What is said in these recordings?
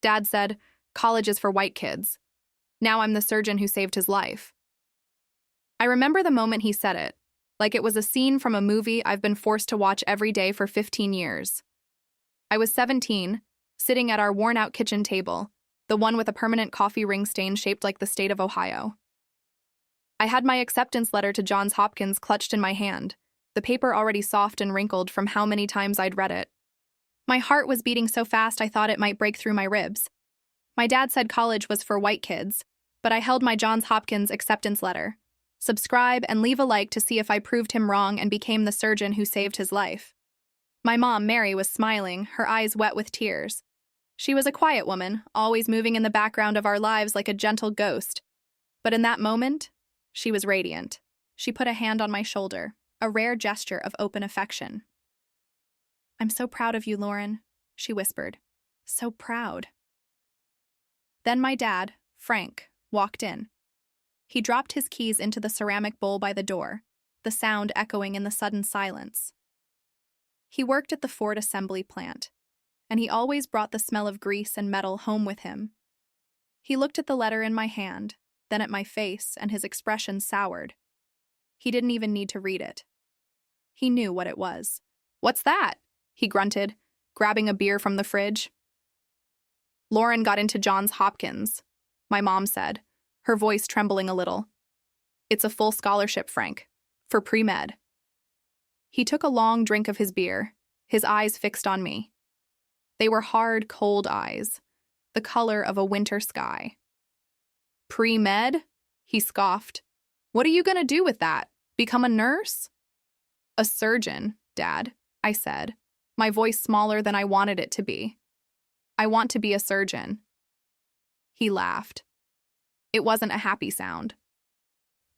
Dad said, "College is for white kids." Now I'm the surgeon who saved his life. I remember the moment he said it, like it was a scene from a movie I've been forced to watch every day for 15 years. I was 17, sitting at our worn-out kitchen table, the one with a permanent coffee ring stain shaped like the state of Ohio. I had my acceptance letter to Johns Hopkins clutched in my hand, the paper already soft and wrinkled from how many times I'd read it. My heart was beating so fast I thought it might break through my ribs. My dad said college was for white kids, but I held my Johns Hopkins acceptance letter. Subscribe and leave a like to see if I proved him wrong and became the surgeon who saved his life. My mom, Mary, was smiling, her eyes wet with tears. She was a quiet woman, always moving in the background of our lives like a gentle ghost. But in that moment, she was radiant. She put a hand on my shoulder, a rare gesture of open affection. "I'm so proud of you, Lauren," she whispered. "So proud." Then my dad, Frank, walked in. He dropped his keys into the ceramic bowl by the door, the sound echoing in the sudden silence. He worked at the Ford assembly plant, and he always brought the smell of grease and metal home with him. He looked at the letter in my hand, then at my face, and his expression soured. He didn't even need to read it. He knew what it was. "What's that?" he grunted, grabbing a beer from the fridge. "Lauren got into Johns Hopkins," my mom said, her voice trembling a little. "It's a full scholarship, Frank, for pre-med." He took a long drink of his beer, his eyes fixed on me. They were hard, cold eyes, the color of a winter sky. "Pre-med?" he scoffed. "What are you going to do with that? Become a nurse?" "A surgeon, Dad," I said, my voice smaller than I wanted it to be. "I want to be a surgeon." He laughed. It wasn't a happy sound.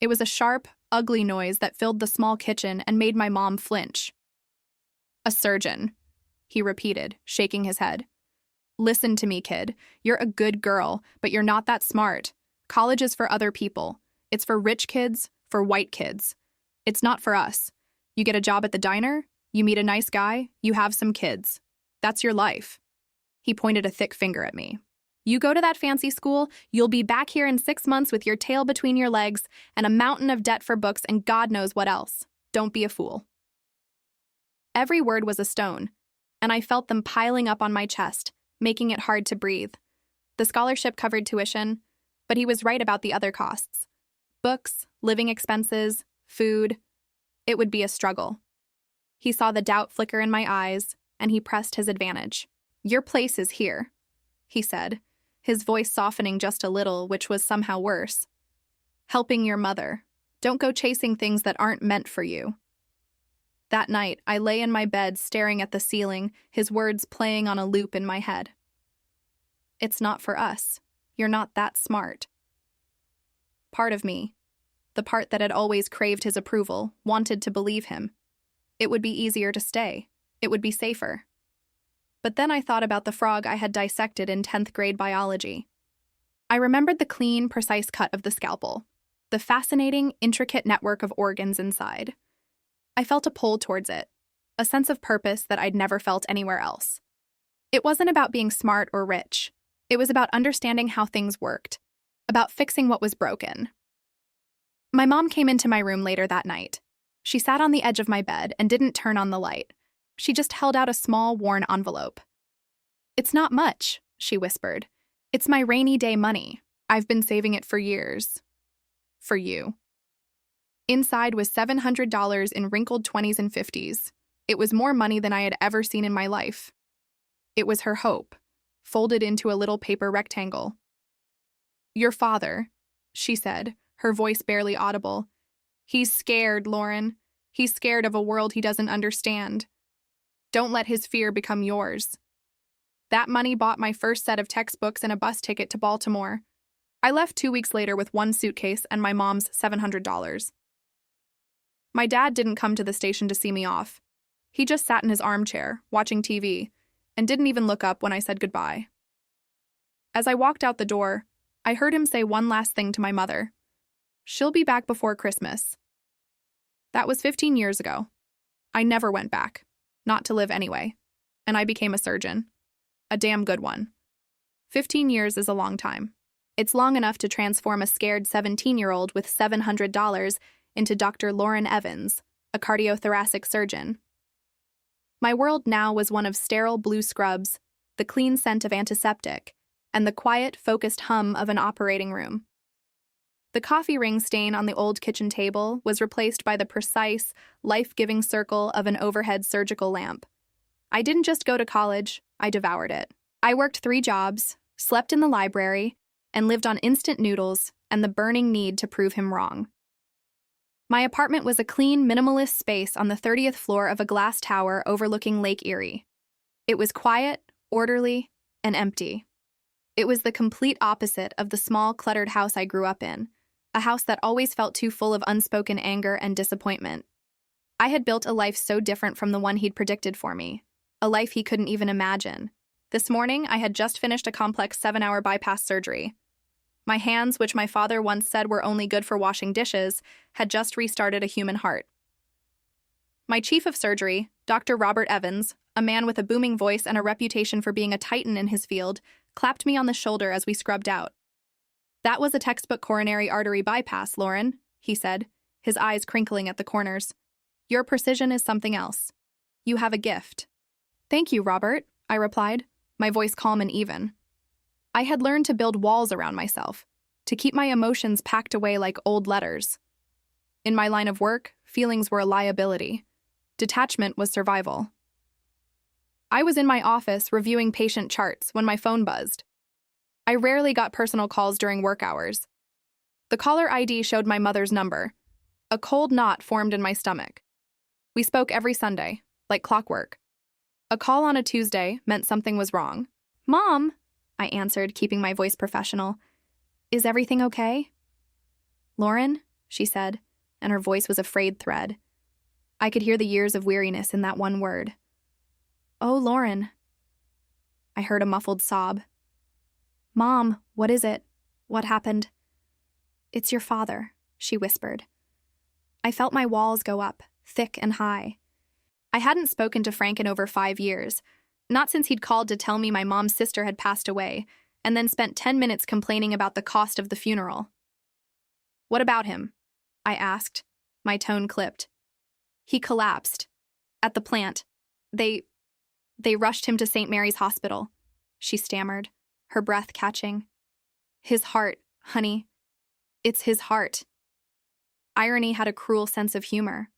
It was a sharp, ugly noise that filled the small kitchen and made my mom flinch. "A surgeon," he repeated, shaking his head. "Listen to me, kid. You're a good girl, but you're not that smart. College is for other people. It's for rich kids, for white kids. It's not for us. You get a job at the diner, you meet a nice guy, you have some kids. That's your life." He pointed a thick finger at me. "You go to that fancy school, you'll be back here in 6 months with your tail between your legs and a mountain of debt for books and God knows what else. Don't be a fool." Every word was a stone, and I felt them piling up on my chest, making it hard to breathe. The scholarship covered tuition, but he was right about the other costs. Books, living expenses, food. It would be a struggle. He saw the doubt flicker in my eyes, and he pressed his advantage. "Your place is here," he said, his voice softening just a little, which was somehow worse. "Helping your mother. Don't go chasing things that aren't meant for you." That night, I lay in my bed staring at the ceiling, his words playing on a loop in my head. "It's not for us. You're not that smart." Part of me, the part that had always craved his approval, wanted to believe him. It would be easier to stay. It would be safer. But then I thought about the frog I had dissected in 10th grade biology. I remembered the clean, precise cut of the scalpel, the fascinating, intricate network of organs inside. I felt a pull towards it, a sense of purpose that I'd never felt anywhere else. It wasn't about being smart or rich. It was about understanding how things worked, about fixing what was broken. My mom came into my room later that night. She sat on the edge of my bed and didn't turn on the light. She just held out a small, worn envelope. "It's not much," she whispered. "It's my rainy day money. I've been saving it for years. For you." Inside was $700 in wrinkled 20s and 50s. It was more money than I had ever seen in my life. It was her hope, folded into a little paper rectangle. "Your father," she said, her voice barely audible. "He's scared, Lauren. He's scared of a world he doesn't understand. Don't let his fear become yours." That money bought my first set of textbooks and a bus ticket to Baltimore. I left 2 weeks later with one suitcase and my mom's $700. My dad didn't come to the station to see me off. He just sat in his armchair, watching TV, and didn't even look up when I said goodbye. As I walked out the door, I heard him say one last thing to my mother. "She'll be back before Christmas." That was 15 years ago. I never went back, not to live anyway, and I became a surgeon. A damn good one. 15 years is a long time. It's long enough to transform a scared 17-year-old with $700 into Dr. Lauren Evans, a cardiothoracic surgeon. My world now was one of sterile blue scrubs, the clean scent of antiseptic, and the quiet, focused hum of an operating room. The coffee ring stain on the old kitchen table was replaced by the precise, life-giving circle of an overhead surgical lamp. I didn't just go to college, I devoured it. I worked 3 jobs, slept in the library, and lived on instant noodles and the burning need to prove him wrong. My apartment was a clean, minimalist space on the 30th floor of a glass tower overlooking Lake Erie. It was quiet, orderly, and empty. It was the complete opposite of the small, cluttered house I grew up in, a house that always felt too full of unspoken anger and disappointment. I had built a life so different from the one he'd predicted for me, a life he couldn't even imagine. This morning, I had just finished a complex 7-hour bypass surgery. My hands, which my father once said were only good for washing dishes, had just restarted a human heart. My chief of surgery, Dr. Robert Evans, a man with a booming voice and a reputation for being a titan in his field, clapped me on the shoulder as we scrubbed out. "That was a textbook coronary artery bypass, Lauren," he said, his eyes crinkling at the corners. "Your precision is something else. You have a gift." "Thank you, Robert," I replied, my voice calm and even. I had learned to build walls around myself, to keep my emotions packed away like old letters. In my line of work, feelings were a liability. Detachment was survival. I was in my office reviewing patient charts when my phone buzzed. I rarely got personal calls during work hours. The caller ID showed my mother's number. A cold knot formed in my stomach. We spoke every Sunday, like clockwork. A call on a Tuesday meant something was wrong. "Mom," I answered, keeping my voice professional. "Is everything okay?" "Lauren," she said, and her voice was a frayed thread. I could hear the years of weariness in that one word. "Oh, Lauren." I heard a muffled sob. "Mom, what is it? What happened?" "It's your father," she whispered. I felt my walls go up, thick and high. I hadn't spoken to Frank in over 5 years, not since he'd called to tell me my mom's sister had passed away, and then spent 10 minutes complaining about the cost of the funeral. "What about him?" I asked, my tone clipped. "He collapsed. At the plant. They rushed him to St. Mary's Hospital," she stammered, her breath catching. "His heart, honey. It's his heart." Irony had a cruel sense of humor.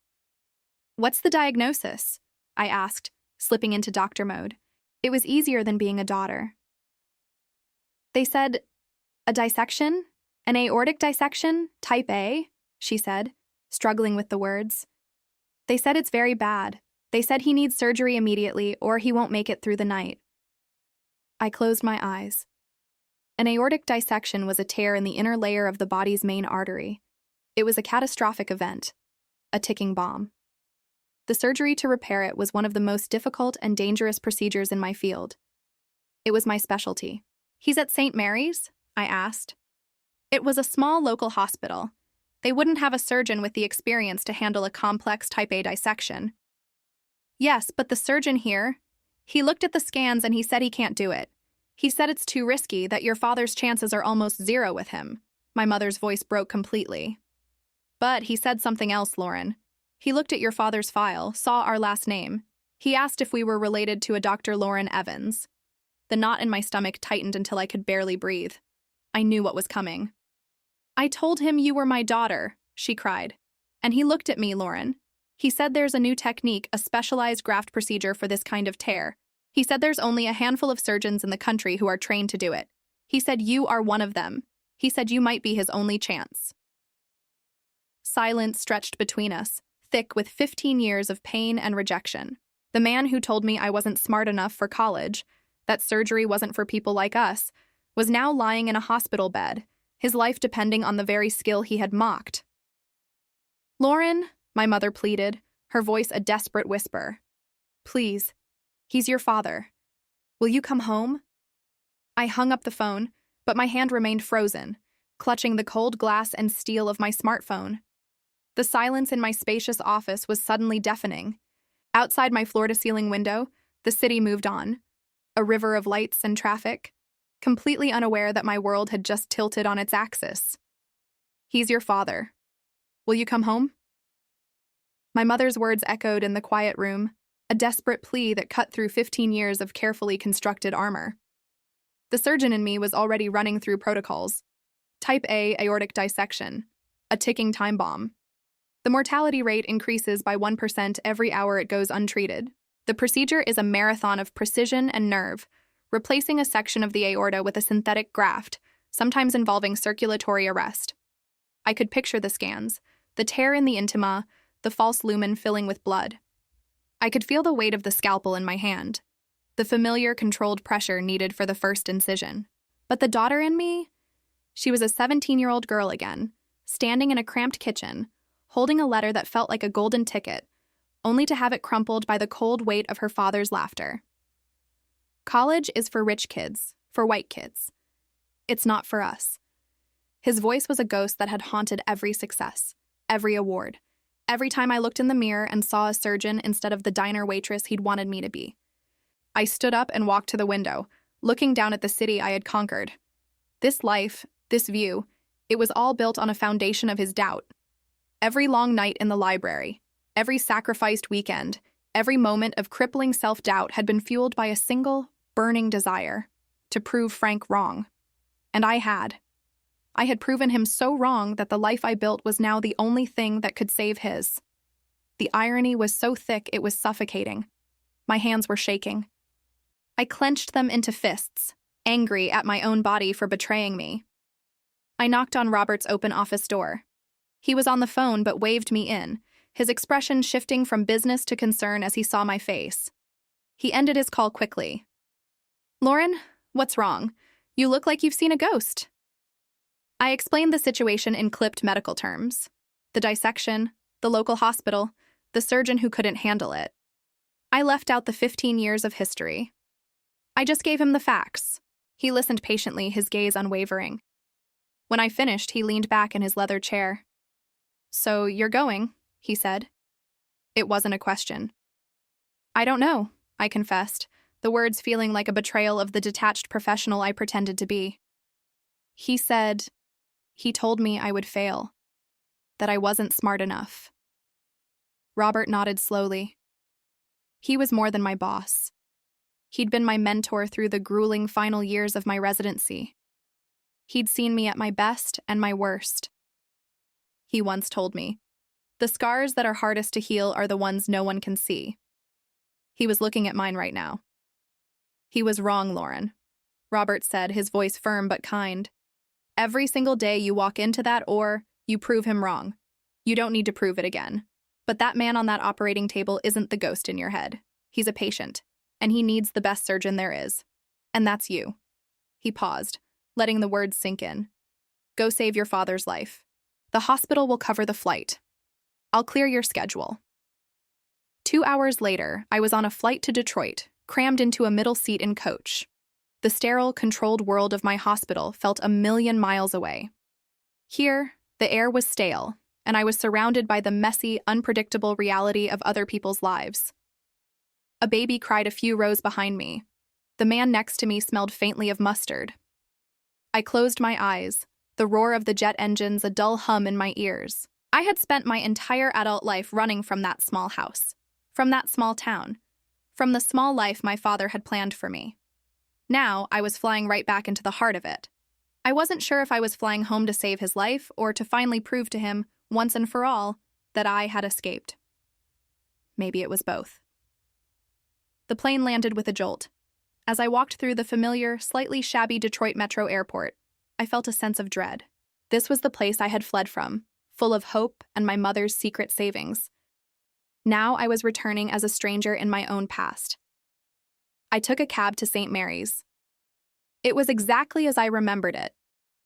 "What's the diagnosis?" I asked, slipping into doctor mode. It was easier than being a daughter. "They said, a dissection? An aortic dissection? Type A?" she said, struggling with the words. "They said it's very bad. They said he needs surgery immediately or he won't make it through the night." I closed my eyes. An aortic dissection was a tear in the inner layer of the body's main artery. It was a catastrophic event, a ticking bomb. The surgery to repair it was one of the most difficult and dangerous procedures in my field. It was my specialty. "He's at St. Mary's?" I asked. It was a small local hospital. They wouldn't have a surgeon with the experience to handle a complex type A dissection. "Yes, but the surgeon here, he looked at the scans and he said he can't do it. He said it's too risky, that your father's chances are almost zero with him." My mother's voice broke completely. "But he said something else, Lauren. He looked at your father's file, saw our last name. He asked if we were related to a Dr. Lauren Evans." The knot in my stomach tightened until I could barely breathe. I knew what was coming. "I told him you were my daughter," she cried. "And he looked at me, Lauren. He said there's a new technique, a specialized graft procedure for this kind of tear. He said there's only a handful of surgeons in the country who are trained to do it. He said you are one of them. He said you might be his only chance." Silence stretched between us, thick with 15 years of pain and rejection. The man who told me I wasn't smart enough for college, that surgery wasn't for people like us, was now lying in a hospital bed, his life depending on the very skill he had mocked. "Lauren," my mother pleaded, her voice a desperate whisper. "Please, he's your father. Will you come home?" I hung up the phone, but my hand remained frozen, clutching the cold glass and steel of my smartphone. The silence in my spacious office was suddenly deafening. Outside my floor-to-ceiling window, the city moved on. A river of lights and traffic. completely unaware that my world had just tilted on its axis. "He's your father. Will you come home?" My mother's words echoed in the quiet room, a desperate plea that cut through 15 years of carefully constructed armor. The surgeon in me was already running through protocols. Type A aortic dissection, a ticking time bomb. The mortality rate increases by 1% every hour it goes untreated. The procedure is a marathon of precision and nerve, replacing a section of the aorta with a synthetic graft, sometimes involving circulatory arrest. I could picture the scans, the tear in the intima, the false lumen filling with blood. I could feel the weight of the scalpel in my hand, the familiar controlled pressure needed for the first incision. But the daughter in me? She was a 17-year-old girl again, standing in a cramped kitchen, holding a letter that felt like a golden ticket, only to have it crumpled by the cold weight of her father's laughter. "College is for rich kids, for white kids. It's not for us." His voice was a ghost that had haunted every success, every award, every time I looked in the mirror and saw a surgeon instead of the diner waitress he'd wanted me to be. I stood up and walked to the window, looking down at the city I had conquered. This life, this view, it was all built on a foundation of his doubt. Every long night in the library, every sacrificed weekend, every moment of crippling self-doubt had been fueled by a single, burning desire to prove Frank wrong. And I had. I had proven him so wrong that the life I built was now the only thing that could save his. The irony was so thick it was suffocating. My hands were shaking. I clenched them into fists, angry at my own body for betraying me. I knocked on Robert's open office door. He was on the phone but waved me in, his expression shifting from business to concern as he saw my face. He ended his call quickly. "Lauren, what's wrong? You look like you've seen a ghost." I explained the situation in clipped medical terms. The dissection, the local hospital, the surgeon who couldn't handle it. I left out the 15 years of history. I just gave him the facts. He listened patiently, his gaze unwavering. When I finished, he leaned back in his leather chair. "So you're going," he said. It wasn't a question. "I don't know," I confessed, the words feeling like a betrayal of the detached professional I pretended to be. He told me I would fail, that I wasn't smart enough. Robert nodded slowly. He was more than my boss. He'd been my mentor through the grueling final years of my residency. He'd seen me at my best and my worst. He once told me, "The scars that are hardest to heal are the ones no one can see." He was looking at mine right now. "He was wrong, Lauren," Robert said, his voice firm but kind. "Every single day you walk into that OR, you prove him wrong. You don't need to prove it again. But that man on that operating table isn't the ghost in your head. He's a patient, and he needs the best surgeon there is. And that's you." He paused, letting the words sink in. "Go save your father's life. The hospital will cover the flight. I'll clear your schedule." 2 hours later, I was on a flight to Detroit, crammed into a middle seat in coach. The sterile, controlled world of my hospital felt a million miles away. Here, the air was stale, and I was surrounded by the messy, unpredictable reality of other people's lives. A baby cried a few rows behind me. The man next to me smelled faintly of mustard. I closed my eyes, the roar of the jet engines a dull hum in my ears. I had spent my entire adult life running from that small house, from that small town, from the small life my father had planned for me. Now, I was flying right back into the heart of it. I wasn't sure if I was flying home to save his life or to finally prove to him, once and for all, that I had escaped. Maybe it was both. The plane landed with a jolt. As I walked through the familiar, slightly shabby Detroit Metro Airport, I felt a sense of dread. This was the place I had fled from, full of hope and my mother's secret savings. Now I was returning as a stranger in my own past. I took a cab to St. Mary's. It was exactly as I remembered it,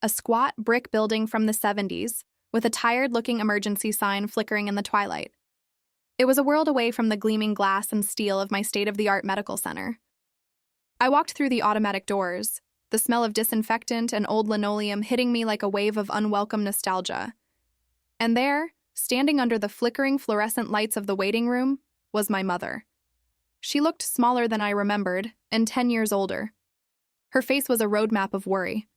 a squat brick building from the 70s, with a tired-looking emergency sign flickering in the twilight. It was a world away from the gleaming glass and steel of my state-of-the-art medical center. I walked through the automatic doors, the smell of disinfectant and old linoleum hitting me like a wave of unwelcome nostalgia. And there, standing under the flickering fluorescent lights of the waiting room, was my mother. She looked smaller than I remembered, and 10 years older. Her face was a roadmap of worry.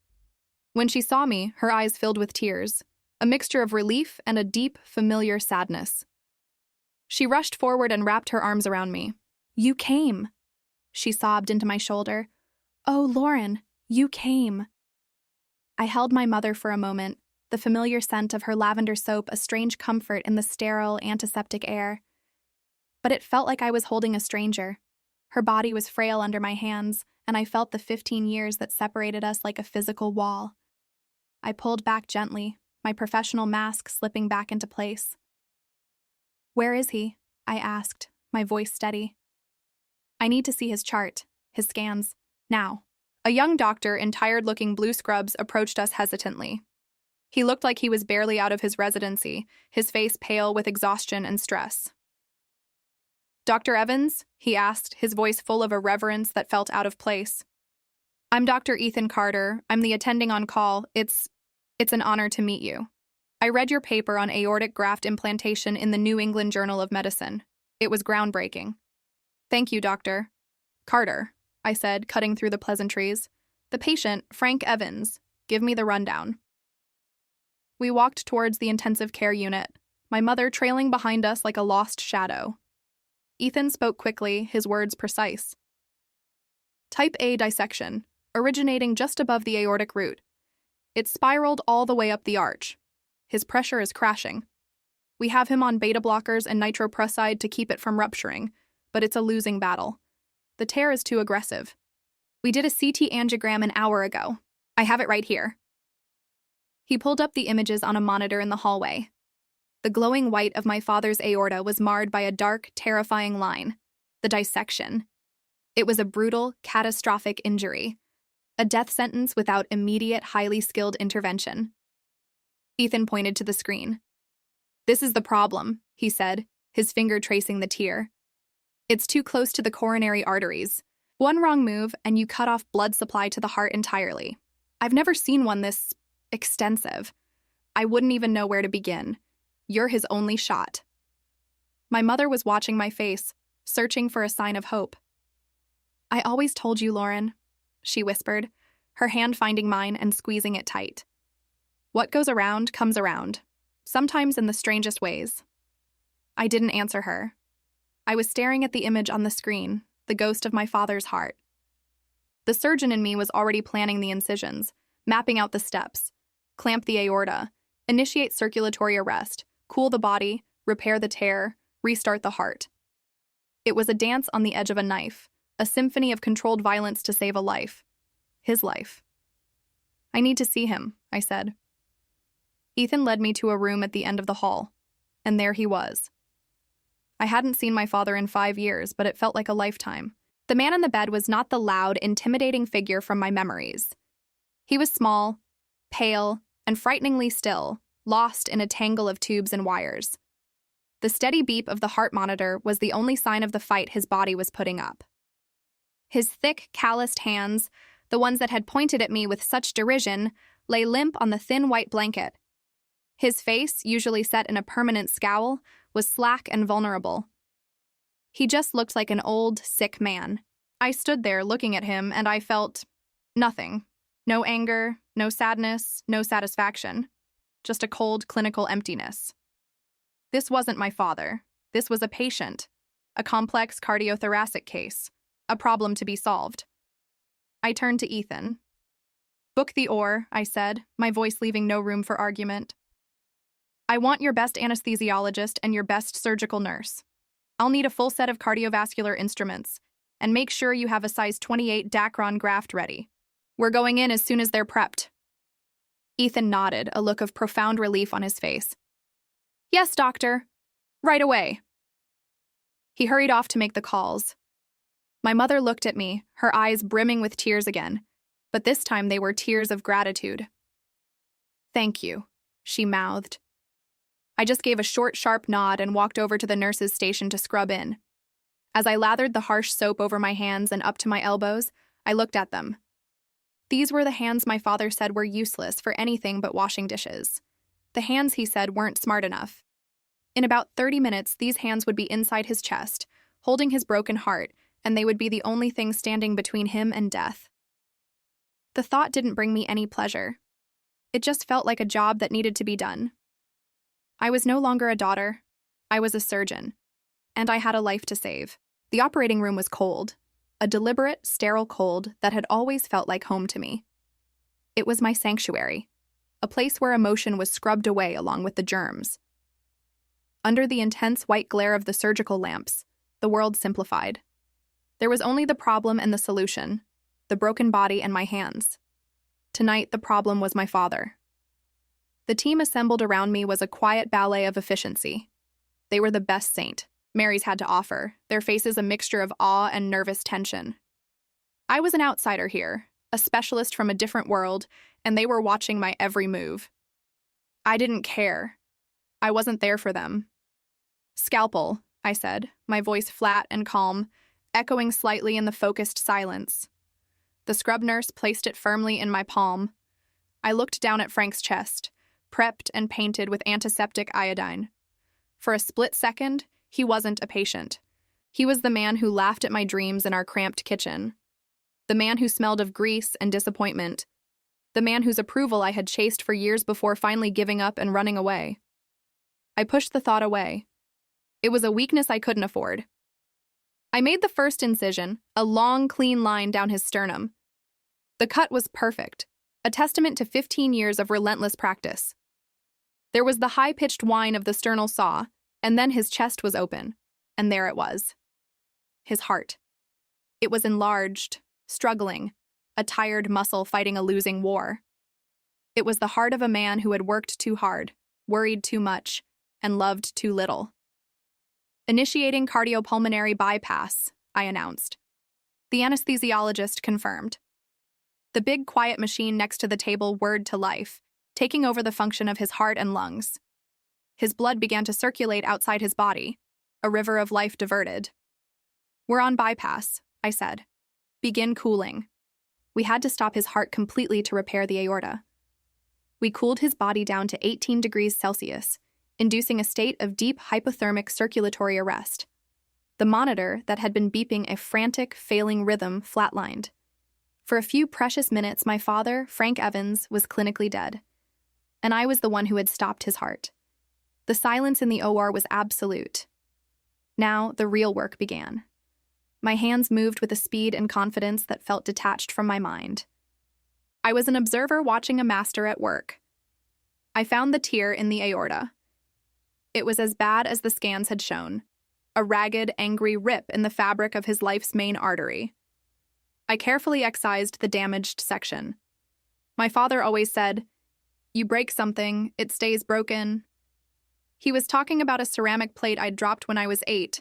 When she saw me, her eyes filled with tears, a mixture of relief and a deep, familiar sadness. She rushed forward and wrapped her arms around me. "You came," she sobbed into my shoulder. "Oh, Lauren, you came." I held my mother for a moment, the familiar scent of her lavender soap a strange comfort in the sterile, antiseptic air. But it felt like I was holding a stranger. Her body was frail under my hands, and I felt the 15 years that separated us like a physical wall. I pulled back gently, my professional mask slipping back into place. "Where is he?" I asked, my voice steady. "I need to see his chart, his scans, now." A young doctor in tired-looking blue scrubs approached us hesitantly. He looked like he was barely out of his residency, his face pale with exhaustion and stress. "Dr. Evans?" he asked, his voice full of a reverence that felt out of place. "I'm Dr. Ethan Carter. I'm the attending on call. It's an honor to meet you. I read your paper on aortic graft implantation in the New England Journal of Medicine. It was groundbreaking." "Thank you, Dr. Carter," I said, cutting through the pleasantries. "The patient, Frank Evans. Give me the rundown." We walked towards the intensive care unit, my mother trailing behind us like a lost shadow. Ethan spoke quickly, his words precise. "Type A dissection, originating just above the aortic root. It spiraled all the way up the arch. His pressure is crashing. We have him on beta blockers and nitroprusside to keep it from rupturing, but it's a losing battle. The tear is too aggressive. We did a CT angiogram an hour ago. I have it right here." He pulled up the images on a monitor in the hallway. The glowing white of my father's aorta was marred by a dark, terrifying line, the dissection. It was a brutal, catastrophic injury, a death sentence without immediate, highly skilled intervention. Ethan pointed to the screen. "This is the problem," he said, his finger tracing the tear. "It's too close to the coronary arteries. One wrong move, and you cut off blood supply to the heart entirely. I've never seen one this extensive. I wouldn't even know where to begin. You're his only shot." My mother was watching my face, searching for a sign of hope. "I always told you, Lauren," she whispered, her hand finding mine and squeezing it tight. "What goes around comes around, sometimes in the strangest ways." I didn't answer her. I was staring at the image on the screen, the ghost of my father's heart. The surgeon in me was already planning the incisions, mapping out the steps: clamp the aorta, initiate circulatory arrest, cool the body, repair the tear, restart the heart. It was a dance on the edge of a knife, a symphony of controlled violence to save a life. His life. "I need to see him," I said. Ethan led me to a room at the end of the hall, and there he was. I hadn't seen my father in 5 years, but it felt like a lifetime. The man in the bed was not the loud, intimidating figure from my memories. He was small, pale, and frighteningly still, lost in a tangle of tubes and wires. The steady beep of the heart monitor was the only sign of the fight his body was putting up. His thick, calloused hands, the ones that had pointed at me with such derision, lay limp on the thin white blanket. His face, usually set in a permanent scowl, was slack and vulnerable. He just looked like an old, sick man. I stood there looking at him, and I felt nothing. No anger, no sadness, no satisfaction. Just a cold, clinical emptiness. This wasn't my father. This was a patient. A complex cardiothoracic case. A problem to be solved. I turned to Ethan. "Book the OR," I said, my voice leaving no room for argument. "I want your best anesthesiologist and your best surgical nurse. I'll need a full set of cardiovascular instruments, and make sure you have a size 28 Dacron graft ready. We're going in as soon as they're prepped." Ethan nodded, a look of profound relief on his face. "Yes, doctor. Right away." He hurried off to make the calls. My mother looked at me, her eyes brimming with tears again, but this time they were tears of gratitude. "Thank you," she mouthed. I just gave a short, sharp nod and walked over to the nurse's station to scrub in. As I lathered the harsh soap over my hands and up to my elbows, I looked at them. These were the hands my father said were useless for anything but washing dishes. The hands, he said, weren't smart enough. In about 30 minutes, these hands would be inside his chest, holding his broken heart, and they would be the only thing standing between him and death. The thought didn't bring me any pleasure. It just felt like a job that needed to be done. I was no longer a daughter. I was a surgeon, and I had a life to save. The operating room was cold, a deliberate, sterile cold that had always felt like home to me. It was my sanctuary, a place where emotion was scrubbed away along with the germs. Under the intense white glare of the surgical lamps, the world simplified. There was only the problem and the solution, the broken body and my hands. Tonight, the problem was my father. The team assembled around me was a quiet ballet of efficiency. They were the best saint Mary's had to offer, their faces a mixture of awe and nervous tension. I was an outsider here, a specialist from a different world, and they were watching my every move. I didn't care. I wasn't there for them. "Scalpel," I said, my voice flat and calm, echoing slightly in the focused silence. The scrub nurse placed it firmly in my palm. I looked down at Frank's chest, prepped and painted with antiseptic iodine. For a split second, he wasn't a patient. He was the man who laughed at my dreams in our cramped kitchen. The man who smelled of grease and disappointment. The man whose approval I had chased for years before finally giving up and running away. I pushed the thought away. It was a weakness I couldn't afford. I made the first incision, a long, clean line down his sternum. The cut was perfect, a testament to 15 years of relentless practice. There was the high-pitched whine of the sternal saw, and then his chest was open, and there it was. His heart. It was enlarged, struggling, a tired muscle fighting a losing war. It was the heart of a man who had worked too hard, worried too much, and loved too little. "Initiating cardiopulmonary bypass," I announced. The anesthesiologist confirmed. The big, quiet machine next to the table whirred to life, taking over the function of his heart and lungs. His blood began to circulate outside his body, a river of life diverted. "We're on bypass," I said. "Begin cooling." We had to stop his heart completely to repair the aorta. We cooled his body down to 18 degrees Celsius, inducing a state of deep hypothermic circulatory arrest. The monitor that had been beeping a frantic, failing rhythm flatlined. For a few precious minutes, my father, Frank Evans, was clinically dead, and I was the one who had stopped his heart. The silence in the OR was absolute. Now, the real work began. My hands moved with a speed and confidence that felt detached from my mind. I was an observer watching a master at work. I found the tear in the aorta. It was as bad as the scans had shown, a ragged, angry rip in the fabric of his life's main artery. I carefully excised the damaged section. My father always said, "You break something, it stays broken." He was talking about a ceramic plate I'd dropped when I was 8,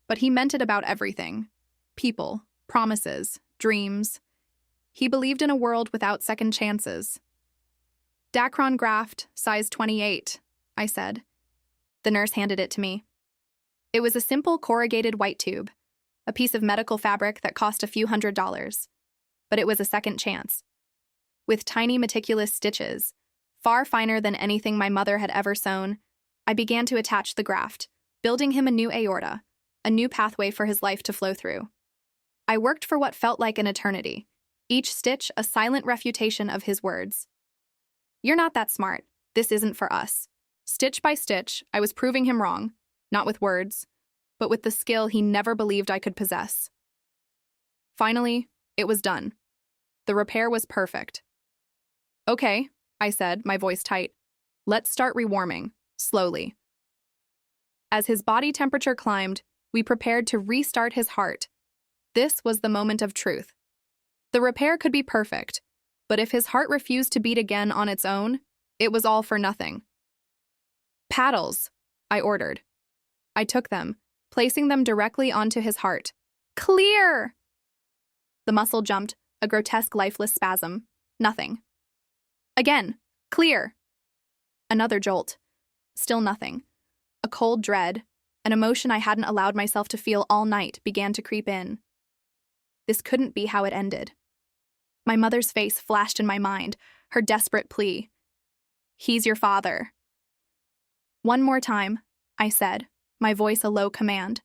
but he meant it about everything. People, promises, dreams. He believed in a world without second chances. "Dacron graft, size 28, I said. The nurse handed it to me. It was a simple corrugated white tube, a piece of medical fabric that cost a few $100s. But it was a second chance. With tiny meticulous stitches, far finer than anything my mother had ever sewn, I began to attach the graft, building him a new aorta, a new pathway for his life to flow through. I worked for what felt like an eternity, each stitch a silent refutation of his words. "You're not that smart. This isn't for us." Stitch by stitch, I was proving him wrong, not with words, but with the skill he never believed I could possess. Finally, it was done. The repair was perfect. "Okay," I said, my voice tight. "Let's start rewarming, slowly." As his body temperature climbed, we prepared to restart his heart. This was the moment of truth. The repair could be perfect, but if his heart refused to beat again on its own, it was all for nothing. "Paddles," I ordered. I took them, placing them directly onto his heart. "Clear!" The muscle jumped, a grotesque lifeless spasm. Nothing. Again, "Clear!" Another jolt. Still nothing. A cold dread, an emotion I hadn't allowed myself to feel all night, began to creep in. This couldn't be how it ended. My mother's face flashed in my mind, her desperate plea. "He's your father." "One more time," I said, my voice a low command.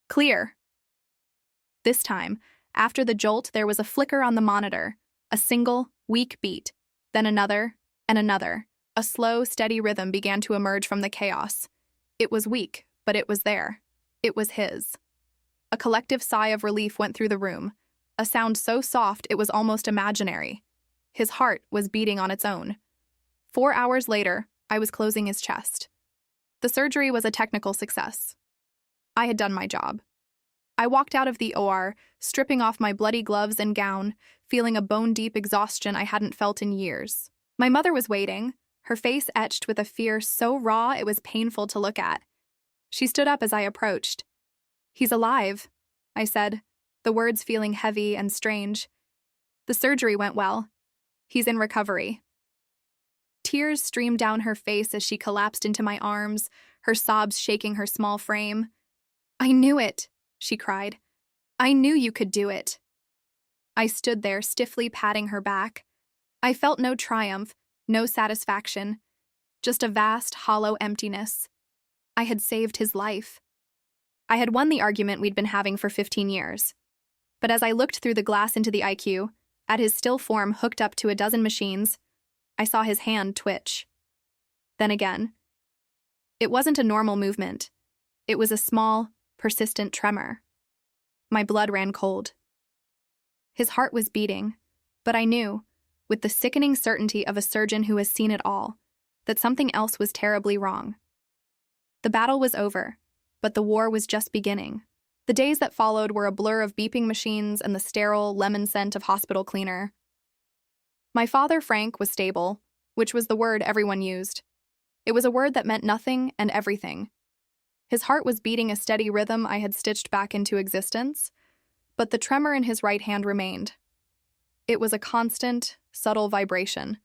"Clear." This time, after the jolt, there was a flicker on the monitor, A single, weak beat, then another, and another. A slow, steady rhythm began to emerge from the chaos. It was weak, but it was there. It was his. A collective sigh of relief went through the room, a sound so soft it was almost imaginary. His heart was beating on its own. 4 hours later, I was closing his chest. The surgery was a technical success. I had done my job. I walked out of the OR, stripping off my bloody gloves and gown, feeling a bone-deep exhaustion I hadn't felt in years. My mother was waiting, her face etched with a fear so raw it was painful to look at. She stood up as I approached. "He's alive," I said, the words feeling heavy and strange. "The surgery went well. He's in recovery." Tears streamed down her face as she collapsed into my arms, her sobs shaking her small frame. "I knew it," she cried. "I knew you could do it." I stood there, stiffly patting her back. I felt no triumph, no satisfaction, just a vast, hollow emptiness. I had saved his life. I had won the argument we'd been having for 15 years. But as I looked through the glass into the IQ, at his still form hooked up to a dozen machines, I saw his hand twitch. Then again. It wasn't a normal movement. It was a small, persistent tremor. My blood ran cold. His heart was beating, but I knew, with the sickening certainty of a surgeon who has seen it all, that something else was terribly wrong. The battle was over, but the war was just beginning. The days that followed were a blur of beeping machines and the sterile lemon scent of hospital cleaner. My father, Frank, was stable, which was the word everyone used. It was a word that meant nothing and everything. His heart was beating a steady rhythm I had stitched back into existence, but the tremor in his right hand remained. It was a constant, subtle vibration,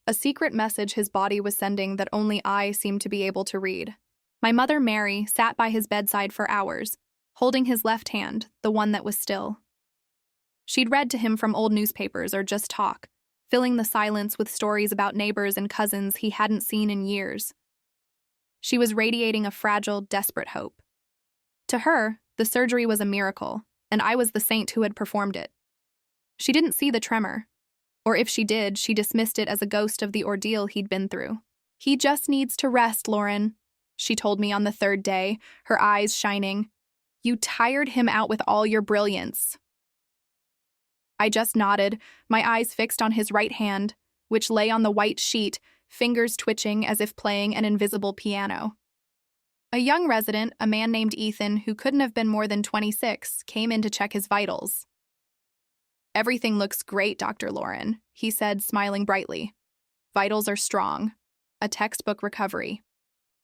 a secret message his body was sending that only I seemed to be able to read. My mother, Mary, sat by his bedside for hours, holding his left hand, the one that was still. She'd read to him from old newspapers or just talk, filling the silence with stories about neighbors and cousins he hadn't seen in years. She was radiating a fragile, desperate hope. To her, the surgery was a miracle, and I was the saint who had performed it. She didn't see the tremor, or if she did, she dismissed it as a ghost of the ordeal he'd been through. "He just needs to rest, Lauren," she told me on the third day, her eyes shining. "You tired him out with all your brilliance." I just nodded, my eyes fixed on his right hand, which lay on the white sheet, fingers twitching as if playing an invisible piano. A young resident, a man named Ethan, who couldn't have been more than 26, came in to check his vitals. "Everything looks great, Dr. Lauren," he said, smiling brightly. "Vitals are strong. A textbook recovery."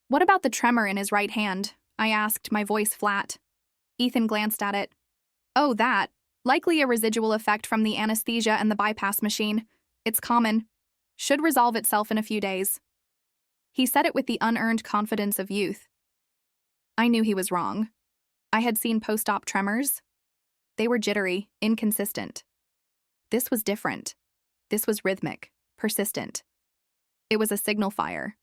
"What about the tremor in his right hand?" I asked, my voice flat. Ethan glanced at it. "Oh, that. Likely a residual effect from the anesthesia and the bypass machine. It's common. Should resolve itself in a few days." He said it with the unearned confidence of youth. I knew he was wrong. I had seen post-op tremors. They were jittery, inconsistent. This was different. This was rhythmic, persistent. It was a signal fire.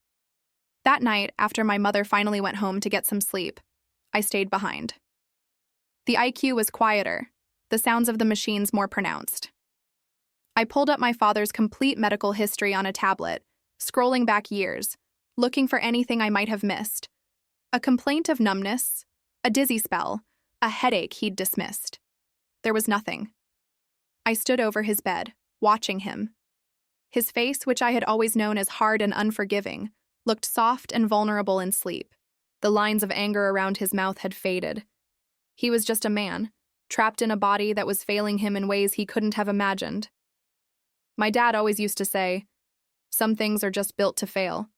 That night, after my mother finally went home to get some sleep, I stayed behind. The IQ was quieter, the sounds of the machines more pronounced. I pulled up my father's complete medical history on a tablet, scrolling back years, looking for anything I might have missed. A complaint of numbness, a dizzy spell, a headache he'd dismissed. There was nothing. I stood over his bed, watching him. His face, which I had always known as hard and unforgiving, looked soft and vulnerable in sleep. The lines of anger around his mouth had faded. He was just a man, trapped in a body that was failing him in ways he couldn't have imagined. My dad always used to say, "Some things are just built to fail."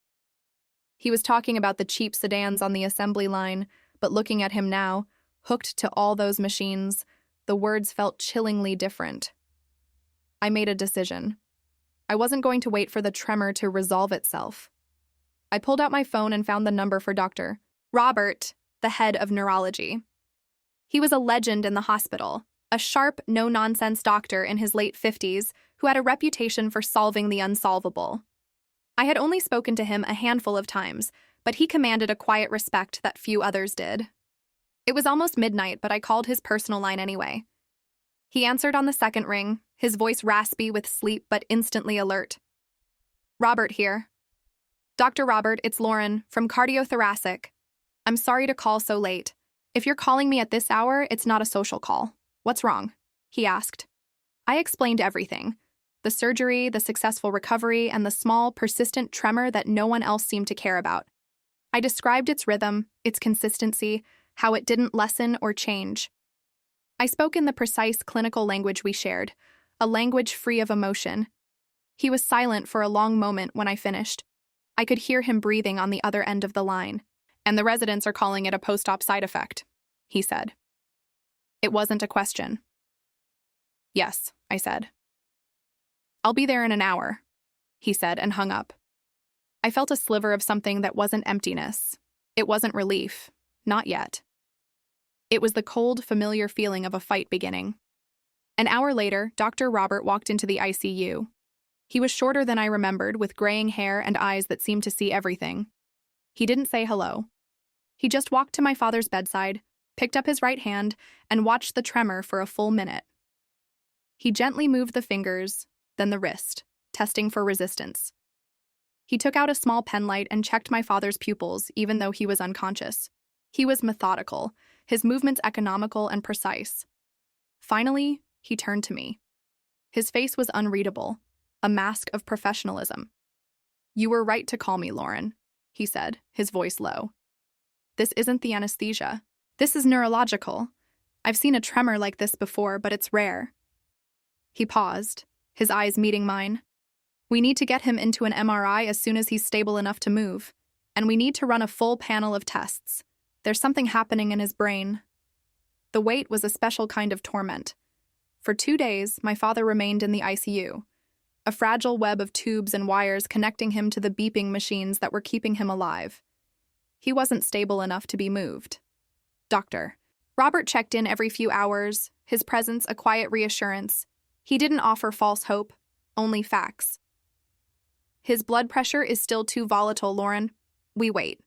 He was talking about the cheap sedans on the assembly line, but looking at him now, hooked to all those machines, the words felt chillingly different. I made a decision. I wasn't going to wait for the tremor to resolve itself. I pulled out my phone and found the number for Dr. Robert, the head of neurology. He was a legend in the hospital, a sharp, no-nonsense doctor in his late 50s who had a reputation for solving the unsolvable. I had only spoken to him a handful of times, but he commanded a quiet respect that few others did. It was almost midnight, but I called his personal line anyway. He answered on the second ring, his voice raspy with sleep but instantly alert. Robert here. Dr. Robert, it's Lauren from Cardiothoracic. I'm sorry to call so late. If you're calling me at this hour, it's not a social call. What's wrong? He asked. I explained everything. The surgery, the successful recovery, and the small, persistent tremor that no one else seemed to care about. I described its rhythm, its consistency, how it didn't lessen or change. I spoke in the precise clinical language we shared, a language free of emotion. He was silent for a long moment when I finished. I could hear him breathing on the other end of the line. And the residents are calling it a post-op side effect, he said. It wasn't a question. Yes, I said. I'll be there in an hour, he said and hung up. I felt a sliver of something that wasn't emptiness. It wasn't relief. Not yet. It was the cold, familiar feeling of a fight beginning. An hour later, Dr. Robert walked into the ICU. He was shorter than I remembered, with graying hair and eyes that seemed to see everything. He didn't say hello. He just walked to my father's bedside, picked up his right hand, and watched the tremor for a full minute. He gently moved the fingers, then the wrist, testing for resistance. He took out a small penlight and checked my father's pupils, even though he was unconscious. He was methodical, his movements economical and precise. Finally, he turned to me. His face was unreadable, a mask of professionalism. You were right to call me, Lauren, he said, his voice low. This isn't the anesthesia. This is neurological. I've seen a tremor like this before, but it's rare. He paused, his eyes meeting mine. We need to get him into an MRI as soon as he's stable enough to move, and we need to run a full panel of tests. There's something happening in his brain. The wait was a special kind of torment. For 2 days, my father remained in the ICU, a fragile web of tubes and wires connecting him to the beeping machines that were keeping him alive. He wasn't stable enough to be moved. Doctor. Robert checked in every few hours, his presence a quiet reassurance. He didn't offer false hope, only facts. His blood pressure is still too volatile, Lauren. We wait.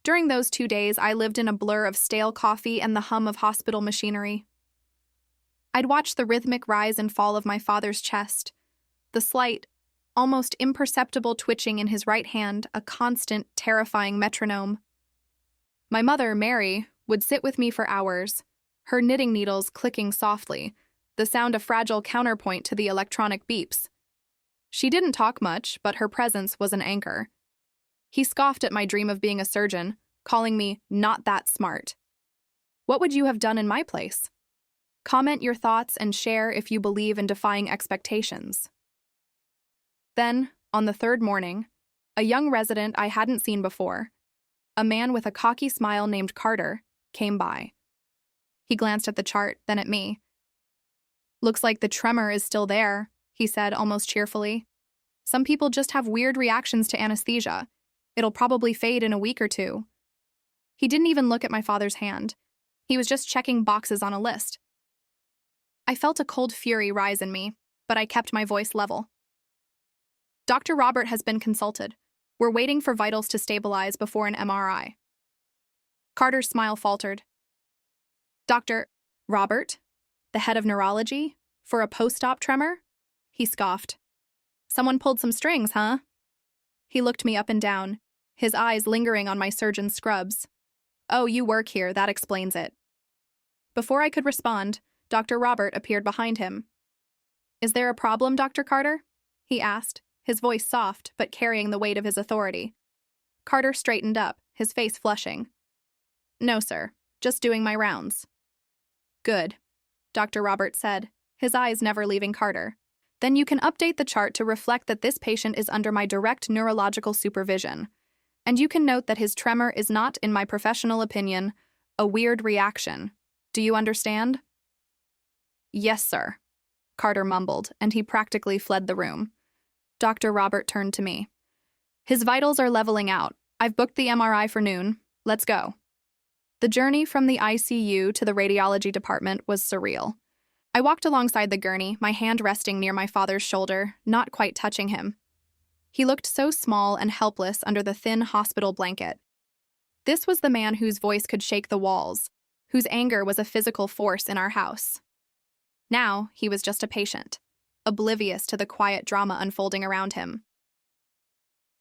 During those 2 days, I lived in a blur of stale coffee and the hum of hospital machinery. I'd watch the rhythmic rise and fall of my father's chest, the slight, almost imperceptible twitching in his right hand, a constant, terrifying metronome. My mother, Mary, would sit with me for hours, her knitting needles clicking softly, the sound a fragile counterpoint to the electronic beeps. She didn't talk much, but her presence was an anchor. He scoffed at my dream of being a surgeon, calling me not that smart. What would you have done in my place? Comment your thoughts and share if you believe in defying expectations. Then, on the third morning, a young resident I hadn't seen before, a man with a cocky smile named Carter, came by. He glanced at the chart, then at me. Looks like the tremor is still there, he said almost cheerfully. Some people just have weird reactions to anesthesia. It'll probably fade in a week or 2. He didn't even look at my father's hand. He was just checking boxes on a list. I felt a cold fury rise in me, but I kept my voice level. Dr. Robert has been consulted. We're waiting for vitals to stabilize before an MRI. Carter's smile faltered. Dr. Robert, the head of neurology, for a post-op tremor? He scoffed. Someone pulled some strings, huh? He looked me up and down, his eyes lingering on my surgeon's scrubs. Oh, you work here, that explains it. Before I could respond, Dr. Robert appeared behind him. Is there a problem, Dr. Carter? He asked, his voice soft but carrying the weight of his authority. Carter straightened up, his face flushing. No, sir. Just doing my rounds. Good, Dr. Robert said, his eyes never leaving Carter. Then you can update the chart to reflect that this patient is under my direct neurological supervision. And you can note that his tremor is not, in my professional opinion, a weird reaction. Do you understand? Yes, sir, Carter mumbled, and he practically fled the room. Dr. Robert turned to me. His vitals are leveling out. I've booked the MRI for noon. Let's go. The journey from the ICU to the radiology department was surreal. I walked alongside the gurney, my hand resting near my father's shoulder, not quite touching him. He looked so small and helpless under the thin hospital blanket. This was the man whose voice could shake the walls, whose anger was a physical force in our house. Now, he was just a patient, oblivious to the quiet drama unfolding around him.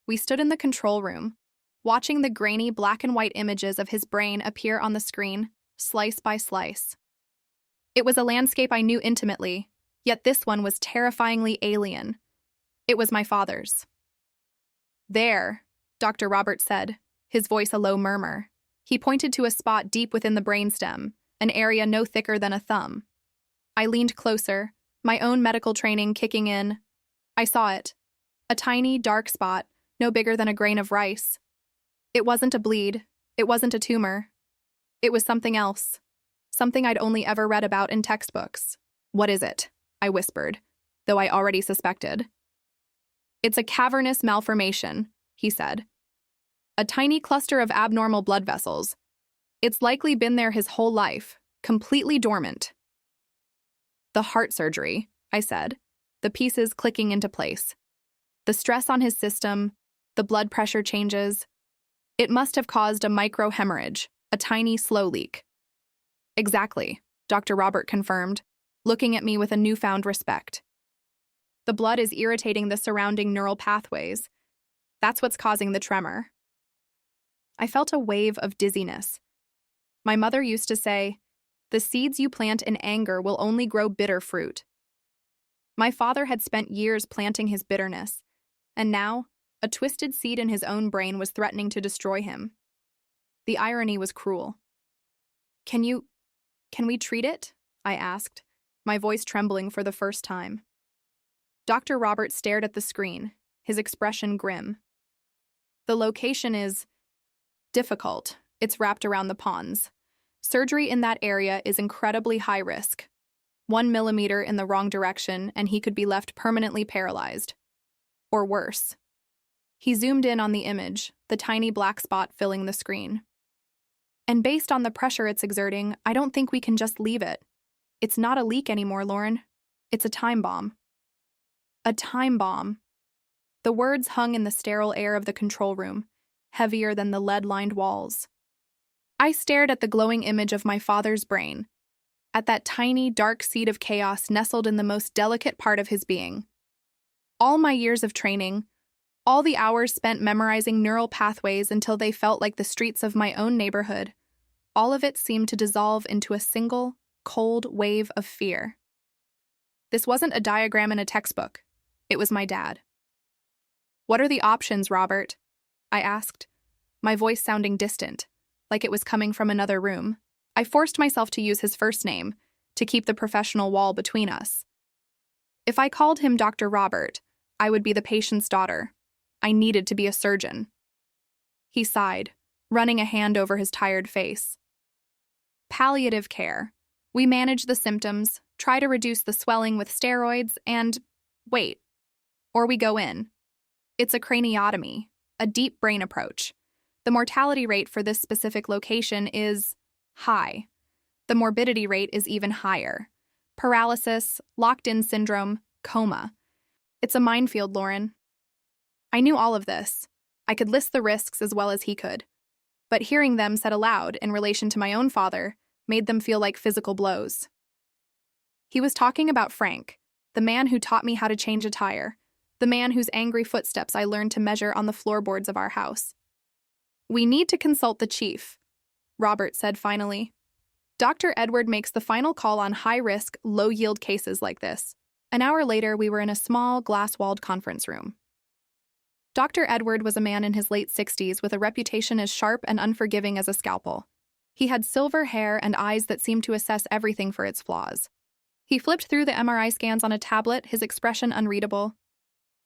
We stood in the control room, watching the grainy black and white images of his brain appear on the screen, slice by slice. It was a landscape I knew intimately, yet this one was terrifyingly alien. It was my father's. "There," Dr. Robert said, his voice a low murmur. He pointed to a spot deep within the brainstem, an area no thicker than a thumb. I leaned closer, my own medical training kicking in. I saw it. A tiny, dark spot, no bigger than a grain of rice. It wasn't a bleed. It wasn't a tumor. It was something else. Something I'd only ever read about in textbooks. "What is it?" I whispered, though I already suspected. "It's a cavernous malformation," he said. "A tiny cluster of abnormal blood vessels. It's likely been there his whole life, completely dormant." "The heart surgery," I said, the pieces clicking into place. "The stress on his system, the blood pressure changes. It must have caused a microhemorrhage, a tiny slow leak." "Exactly," Dr. Robert confirmed, looking at me with a newfound respect. "The blood is irritating the surrounding neural pathways. That's what's causing the tremor." I felt a wave of dizziness. My mother used to say, "The seeds you plant in anger will only grow bitter fruit." My father had spent years planting his bitterness, and now, a twisted seed in his own brain was threatening to destroy him. The irony was cruel. Can we treat it?" I asked, my voice trembling for the first time. Dr. Robert stared at the screen, his expression grim. "The location is difficult. It's wrapped around the pons. Surgery in that area is incredibly high risk. 1 millimeter in the wrong direction, and he could be left permanently paralyzed. Or worse." He zoomed in on the image, the tiny black spot filling the screen. "And based on the pressure it's exerting, I don't think we can just leave it. It's not a leak anymore, Lauren. It's a time bomb." A time bomb. The words hung in the sterile air of the control room, heavier than the lead-lined walls. I stared at the glowing image of my father's brain, at that tiny, dark seed of chaos nestled in the most delicate part of his being. All my years of training, all the hours spent memorizing neural pathways until they felt like the streets of my own neighborhood, all of it seemed to dissolve into a single, cold wave of fear. This wasn't a diagram in a textbook. It was my dad. "What are the options, Robert?" I asked, my voice sounding distant, like it was coming from another room. I forced myself to use his first name, to keep the professional wall between us. If I called him Dr. Robert, I would be the patient's daughter. I needed to be a surgeon. He sighed, running a hand over his tired face. "Palliative care. We manage the symptoms, try to reduce the swelling with steroids, and wait. Or we go in. It's a craniotomy, a deep brain approach. The mortality rate for this specific location is high. The morbidity rate is even higher. Paralysis, locked-in syndrome, coma. It's a minefield, Lauren." I knew all of this. I could list the risks as well as he could. But hearing them said aloud in relation to my own father made them feel like physical blows. He was talking about Frank, the man who taught me how to change a tire, the man whose angry footsteps I learned to measure on the floorboards of our house. "We need to consult the chief," Robert said finally. "Dr. Edward makes the final call on high-risk, low-yield cases like this." An hour later, we were in a small, glass-walled conference room. Dr. Edward was a man in his late 60s with a reputation as sharp and unforgiving as a scalpel. He had silver hair and eyes that seemed to assess everything for its flaws. He flipped through the MRI scans on a tablet, his expression unreadable.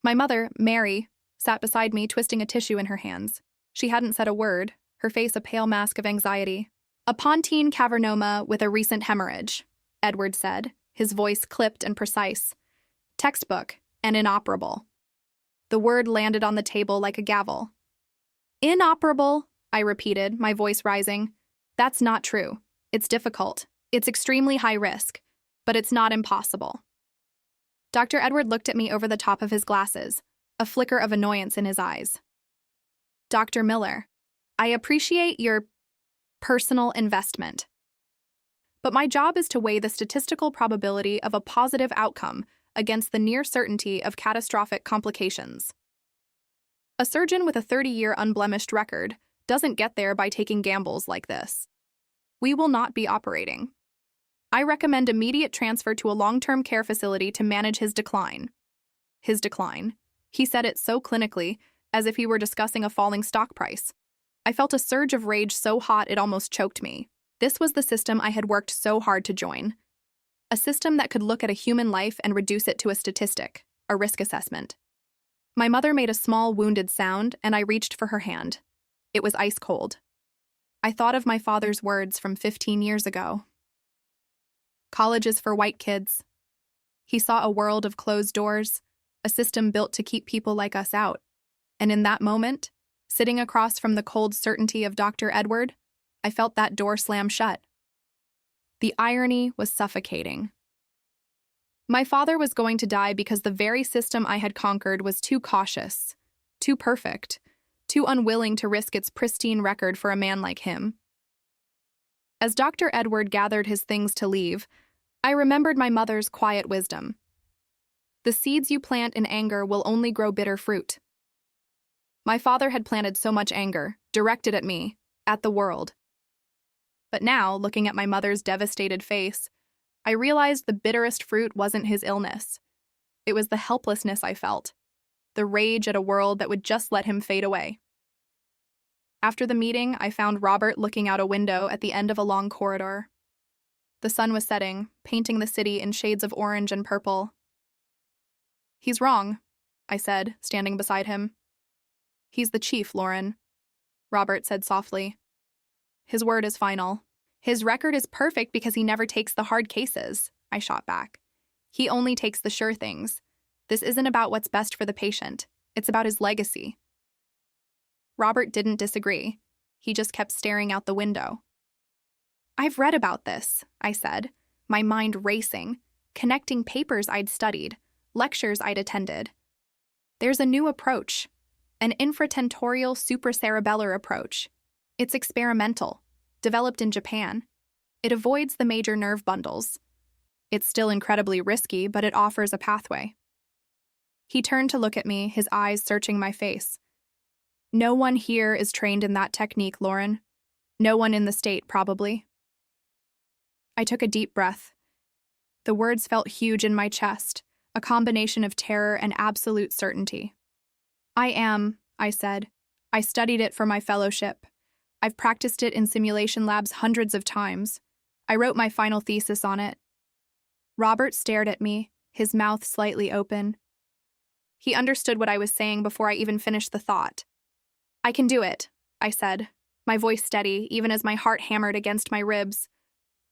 My mother, Mary, sat beside me, twisting a tissue in her hands. She hadn't said a word, her face a pale mask of anxiety. "A pontine cavernoma with a recent hemorrhage," Edward said, his voice clipped and precise. "Textbook and inoperable." The word landed on the table like a gavel. "Inoperable," I repeated, my voice rising. "That's not true. It's difficult. It's extremely high risk. But it's not impossible." Dr. Edward looked at me over the top of his glasses, a flicker of annoyance in his eyes. "Dr. Miller, I appreciate your personal investment. But my job is to weigh the statistical probability of a positive outcome against the near certainty of catastrophic complications. A surgeon with a 30-year unblemished record doesn't get there by taking gambles like this. We will not be operating. I recommend immediate transfer to a long-term care facility to manage his decline. His decline. He said it so clinically, as if he were discussing a falling stock price. I felt a surge of rage so hot it almost choked me. This was the system I had worked so hard to join. A system that could look at a human life and reduce it to a statistic, a risk assessment. My mother made a small, wounded sound, and I reached for her hand. It was ice cold. I thought of my father's words from 15 years ago. College is for white kids. He saw a world of closed doors, a system built to keep people like us out. And in that moment, sitting across from the cold certainty of Dr. Edward, I felt that door slam shut. The irony was suffocating. My father was going to die because the very system I had conquered was too cautious, too perfect, too unwilling to risk its pristine record for a man like him. As Dr. Edward gathered his things to leave, I remembered my mother's quiet wisdom. The seeds you plant in anger will only grow bitter fruit. My father had planted so much anger, directed at me, at the world. But now, looking at my mother's devastated face, I realized the bitterest fruit wasn't his illness. It was the helplessness I felt, the rage at a world that would just let him fade away. After the meeting, I found Robert looking out a window at the end of a long corridor. The sun was setting, painting the city in shades of orange and purple. "He's wrong," I said, standing beside him. "He's the chief, Lauren," Robert said softly. "His word is final. His record is perfect because he never takes the hard cases," I shot back. "He only takes the sure things. This isn't about what's best for the patient. It's about his legacy." Robert didn't disagree. He just kept staring out the window. "I've read about this," I said, my mind racing, connecting papers I'd studied, lectures I'd attended. "There's a new approach, an infratentorial supracerebellar approach. It's experimental, developed in Japan. It avoids the major nerve bundles. It's still incredibly risky, but it offers a pathway." He turned to look at me, his eyes searching my face. "No one here is trained in that technique, Lauren. No one in the state, probably." I took a deep breath. The words felt huge in my chest, a combination of terror and absolute certainty. I said. "I studied it for my fellowship. I've practiced it in simulation labs hundreds of times. I wrote my final thesis on it." Robert stared at me, his mouth slightly open. He understood what I was saying before I even finished the thought. "I can do it," I said, my voice steady even as my heart hammered against my ribs.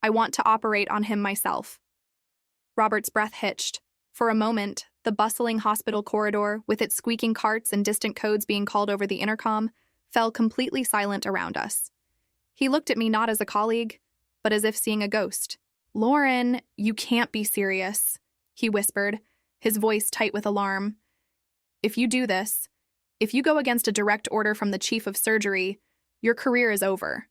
"I want to operate on him myself." Robert's breath hitched. For a moment, the bustling hospital corridor, with its squeaking carts and distant codes being called over the intercom, fell completely silent around us. He looked at me not as a colleague, but as if seeing a ghost. "Lauren, you can't be serious," he whispered, his voice tight with alarm. "If you do this, if you go against a direct order from the chief of surgery, your career is over.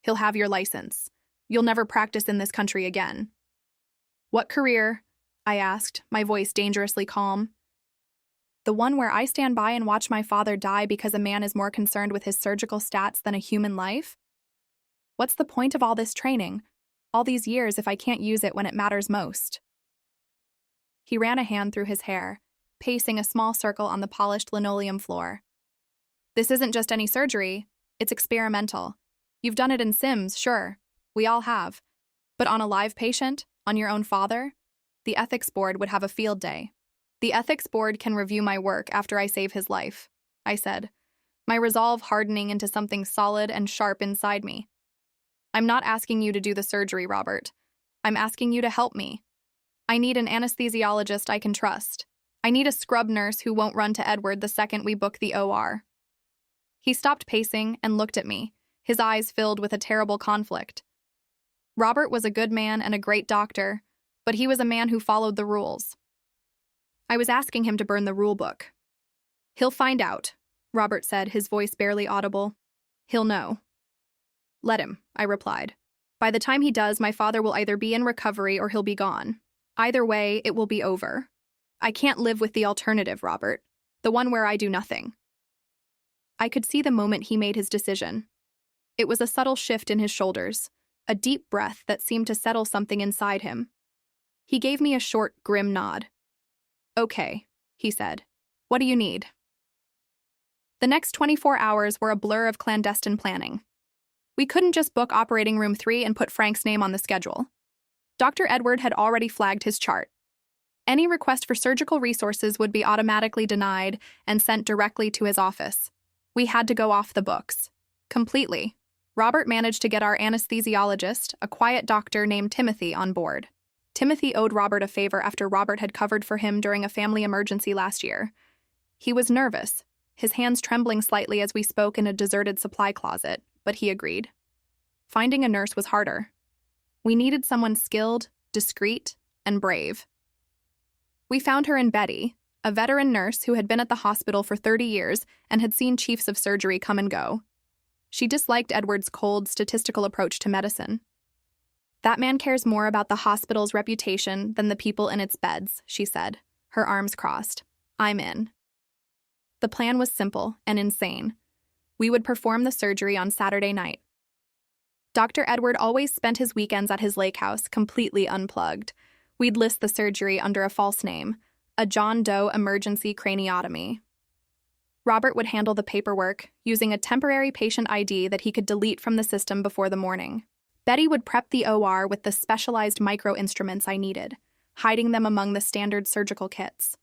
He'll have your license. You'll never practice in this country again." "What career?" I asked, my voice dangerously calm. "The one where I stand by and watch my father die because a man is more concerned with his surgical stats than a human life? What's the point of all this training, all these years if I can't use it when it matters most?" He ran a hand through his hair, pacing a small circle on the polished linoleum floor. "This isn't just any surgery, it's experimental. You've done it in Sims, sure. We all have. But on a live patient, on your own father, the ethics board would have a field day. The ethics board can review my work after I save his life," I said, my resolve hardening into something solid and sharp inside me. "I'm not asking you to do the surgery, Robert. I'm asking you to help me. I need an anesthesiologist I can trust. I need a scrub nurse who won't run to Edward the second we book the OR." He stopped pacing and looked at me, his eyes filled with a terrible conflict. Robert was a good man and a great doctor, but he was a man who followed the rules. I was asking him to burn the rule book. "He'll find out," Robert said, his voice barely audible. "He'll know." "Let him," I replied. By the time he does, my father will either be in recovery or he'll be gone. Either way, it will be over. I can't live with the alternative, Robert. The one where I do nothing. I could see the moment he made his decision. It was a subtle shift in his shoulders, a deep breath that seemed to settle something inside him. He gave me a short, grim nod. Okay, he said. What do you need? The next 24 hours were a blur of clandestine planning. We couldn't just book operating room 3 and put Frank's name on the schedule. Dr. Edward had already flagged his chart. Any request for surgical resources would be automatically denied and sent directly to his office. We had to go off the books. Completely. Robert managed to get our anesthesiologist, a quiet doctor named Timothy, on board. Timothy owed Robert a favor after Robert had covered for him during a family emergency last year. He was nervous, his hands trembling slightly as we spoke in a deserted supply closet, but he agreed. Finding a nurse was harder. We needed someone skilled, discreet, and brave. We found her in Betty, a veteran nurse who had been at the hospital for 30 years and had seen chiefs of surgery come and go. She disliked Edward's cold, statistical approach to medicine. That man cares more about the hospital's reputation than the people in its beds, she said, her arms crossed. I'm in. The plan was simple and insane. We would perform the surgery on Saturday night. Dr. Edward always spent his weekends at his lake house, completely unplugged. We'd list the surgery under a false name, a John Doe emergency craniotomy. Robert would handle the paperwork, using a temporary patient ID that he could delete from the system before the morning. Betty would prep the OR with the specialized micro-instruments I needed, hiding them among the standard surgical kits.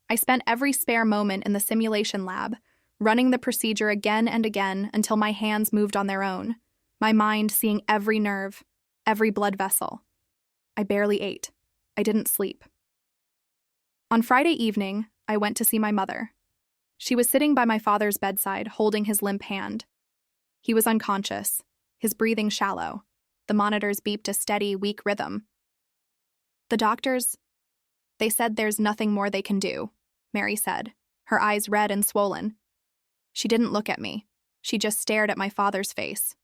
I spent every spare moment in the simulation lab, running the procedure again and again until my hands moved on their own, my mind seeing every nerve, every blood vessel. I barely ate. I didn't sleep. On Friday evening, I went to see my mother. She was sitting by my father's bedside, holding his limp hand. He was unconscious, his breathing shallow. The monitors beeped a steady, weak rhythm. The doctors, they said there's nothing more they can do, Mary said, her eyes red and swollen. She didn't look at me. She just stared at my father's face.